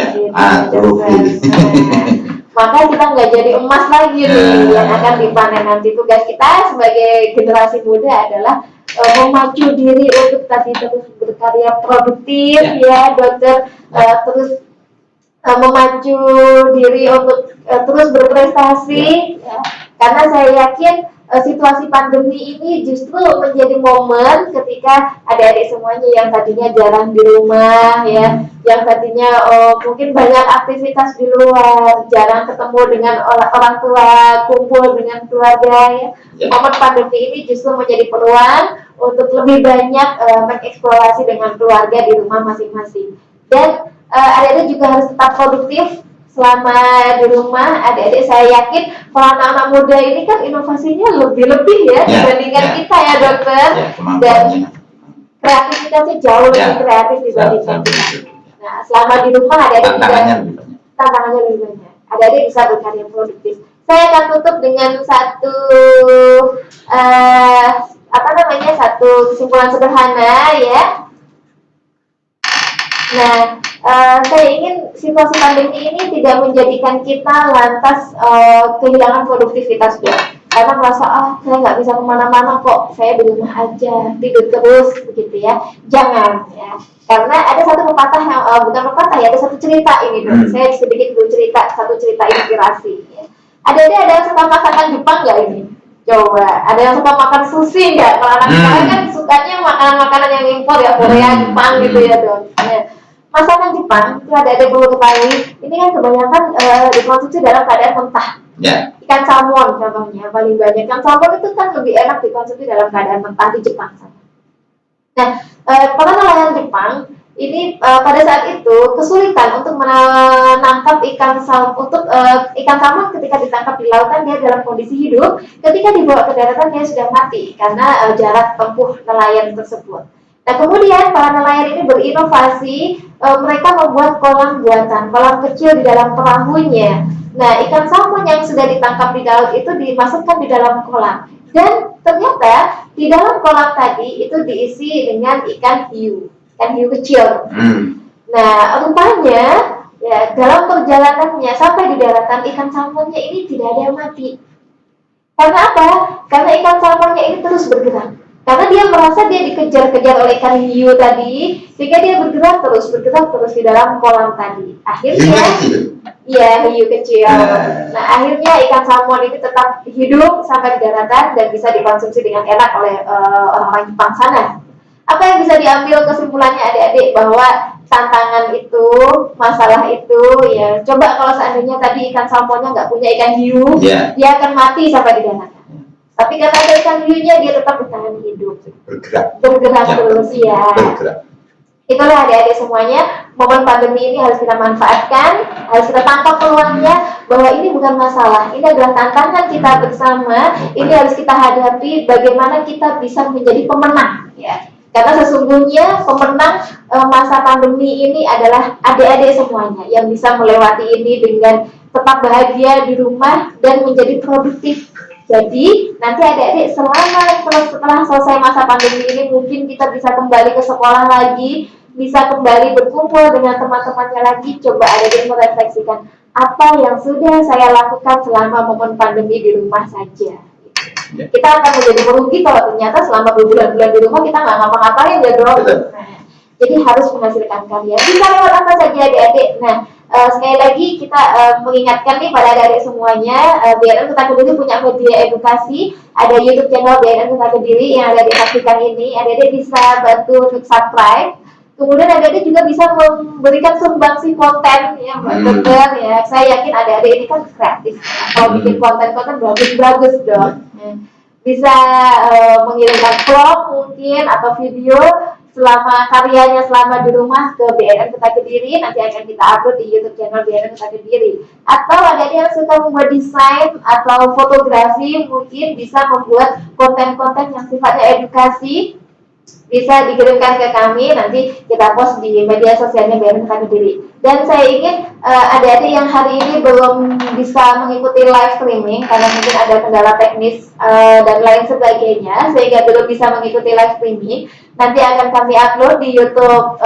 Speaker 1: Maka kita nggak jadi emas lagi nih yang akan dipanen nanti. Tugas kita sebagai generasi muda adalah memacu diri untuk terus berkarya produktif ya, dokter, terus memacu diri untuk terus berprestasi ya. Karena saya yakin situasi pandemi ini justru menjadi momen ketika adik-adik semuanya yang tadinya jarang di rumah ya, yang tadinya mungkin banyak aktivitas di luar, jarang ketemu dengan orang tua, kumpul dengan keluarga ya. Momen pandemi ini justru menjadi peluang untuk lebih banyak mengeksplorasi dengan keluarga di rumah masing-masing. Dan adik-adik juga harus tetap produktif selama di rumah, adik-adik saya yakin kalau anak-anak muda ini kan inovasinya lebih-lebih ya dibandingkan kita ya dokter, dan kreativitasnya jauh lebih kreatif dibandingkan kita. Nah, selama di rumah adik-adik tantangannya lebih banyak. Adik-adik bisa berkarya produktif. Saya akan tutup dengan satu satu kesimpulan sederhana ya. Nah, saya ingin situasi pandemi ini tidak menjadikan kita lantas kehilangan produktivitas ya. Karena merasa saya nggak bisa kemana-mana kok, saya di rumah aja tidur terus begitu ya. Jangan ya. Karena ada satu pepatah yang bukan pepatah ya, ada satu cerita ini dong. Saya sedikit bercerita satu cerita inspirasi. Ya. Ada yang suka masakan Jepang nggak ini? Coba, ada yang suka makan sushi nggak? Kalau anak sekarang kan sukanya makanan-makanan yang impor ya, Korea, Jepang gitu ya dong. Ya. Masakan Jepang itu ada perlu ketahui. Ini kan kebanyakan dikonsumsi dalam keadaan mentah. Ikan salmon contohnya paling banyak. Ikan salmon itu kan lebih enak dikonsumsi dalam keadaan mentah di Jepang. Nah, para nelayan Jepang ini pada saat itu kesulitan untuk menangkap ikan salmon ketika ditangkap di lautan dia dalam kondisi hidup, ketika dibawa ke daratan dia sudah mati karena jarak tempuh nelayan tersebut. Nah, kemudian para nelayan ini berinovasi, mereka membuat kolam buatan, kolam kecil di dalam perahunya. Nah, ikan salmon yang sudah ditangkap di laut itu dimasukkan di dalam kolam. Dan ternyata di dalam kolam tadi itu diisi dengan ikan hiu kecil. Nah, rupanya ya dalam perjalanannya sampai di daratan ikan salmonnya ini tidak ada yang mati. Karena apa? Karena ikan salmonnya ini terus bergerak. Karena dia merasa dia dikejar-kejar oleh ikan hiu tadi, sehingga dia bergerak terus di dalam kolam tadi. Akhirnya, hiu kecil. Nah, akhirnya ikan salmon ini tetap hidup sampai di daratan dan bisa dikonsumsi dengan enak oleh orang-orang Jepang sana. Apa yang bisa diambil kesimpulannya adik-adik bahwa tantangan itu, masalah itu, ya coba kalau seandainya tadi ikan salmonnya nggak punya ikan hiu, dia akan mati sampai di daratan. Tapi karena ada ikan hiunya dia tetap bertahan hidup, bergerak terus ya. Itulah adik-adik semuanya, momen pandemi ini harus kita manfaatkan, harus kita tangkap peluangnya bahwa ini bukan masalah, ini adalah tantangan kita bersama, ini harus kita hadapi bagaimana kita bisa menjadi pemenang ya. Karena sesungguhnya pemenang masa pandemi ini adalah adik-adik semuanya yang bisa melewati ini dengan tetap bahagia di rumah dan menjadi produktif. Jadi nanti adik-adik setelah selesai masa pandemi ini mungkin kita bisa kembali ke sekolah lagi, bisa kembali berkumpul dengan teman-temannya lagi. Coba adik-adik merefleksikan apa yang sudah saya lakukan selama momen pandemi di rumah saja. Kita akan menjadi merugi kalau ternyata selama berbulan-bulan di rumah kita nggak ngapa-ngapain ya dong. Nah, jadi harus menghasilkan karya. Bisa lewat apa saja adik-adik. Nah, sekali lagi kita mengingatkan nih pada adik-adik semuanya, BNN Kota Kediri punya media edukasi, ada YouTube channel BNN Kota Kediri yang ada disaksikan ini. Adik-adik bisa bantu untuk subscribe. Kemudian adik-adik juga bisa memberikan sumbangsi konten ya, dokter ya. Saya yakin adik-adik ini kan kreatif. Kalau bikin konten-konten bagus-bagus dong. Bisa mengirimkan vlog mungkin atau video karyanya selama di rumah ke BNN Kota Kediri, nanti akan kita upload di YouTube channel BNN Kota Kediri. Atau ada yang suka membuat desain atau fotografi, mungkin bisa membuat konten-konten yang sifatnya edukasi, bisa dikirimkan ke kami, nanti kita post di media sosialnya BNN Kota Kediri. Dan saya ingin adik-adik yang hari ini belum bisa mengikuti live streaming karena mungkin ada kendala teknis dan lain sebagainya, sehingga belum bisa mengikuti live streaming, nanti akan kami upload di YouTube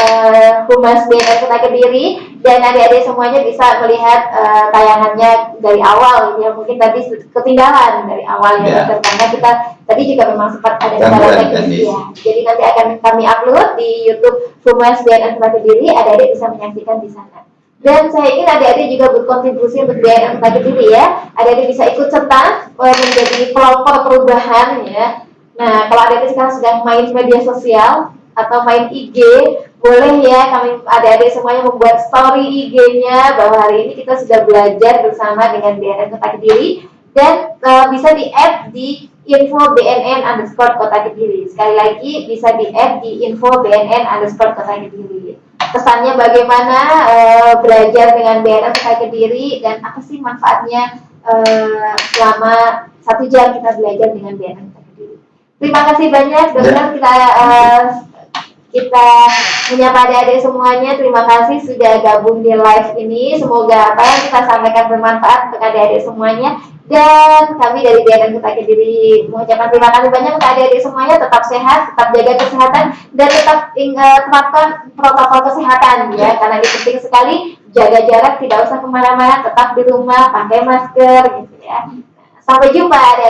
Speaker 1: Humas BNN Kota Kediri, dan adik-adik semuanya bisa melihat tayangannya dari awal ya. Mungkin tadi ketinggalan dari awal ya, karena kita tadi juga memang sempat ada kendala teknis ya. Jadi nanti akan kami upload di YouTube Humas BNN Kota Kediri, adik-adik bisa menyaksikan di sana. Dan saya ingin adik-adik juga berkontribusi untuk BNN Kota Kediri ya. Adik-adik bisa ikut serta menjadi pelopor perubahan ya. Nah, kalau adik-adik sekarang sedang main media sosial atau main IG, boleh ya kami adik-adik semuanya membuat story IG-nya bahwa hari ini kita sudah belajar bersama dengan BNN Kota Kediri, dan bisa di-add di info BNN_Kota Kediri. Sekali lagi bisa di-add di info BNN_Kota Kediri. kesannya bagaimana belajar dengan BNN Kota Kediri dan apa sih manfaatnya selama 1 jam kita belajar dengan BNN Kota Kediri. Terima kasih banyak dokter, kita menyapa adik-adik semuanya. Terima kasih sudah gabung di live ini. Semoga apa yang kita sampaikan bermanfaat untuk adik-adik semuanya. Dan kami dari BNN Kota Kediri mengucapkan terima kasih banyak untuk adik-adik semuanya. Tetap sehat, tetap jaga kesehatan, dan tetap terapkan protokol kesehatan ya, karena ini penting sekali. Jaga jarak, tidak usah kemana-mana, tetap di rumah, pakai masker gitu ya. Sampai jumpa adik-adik.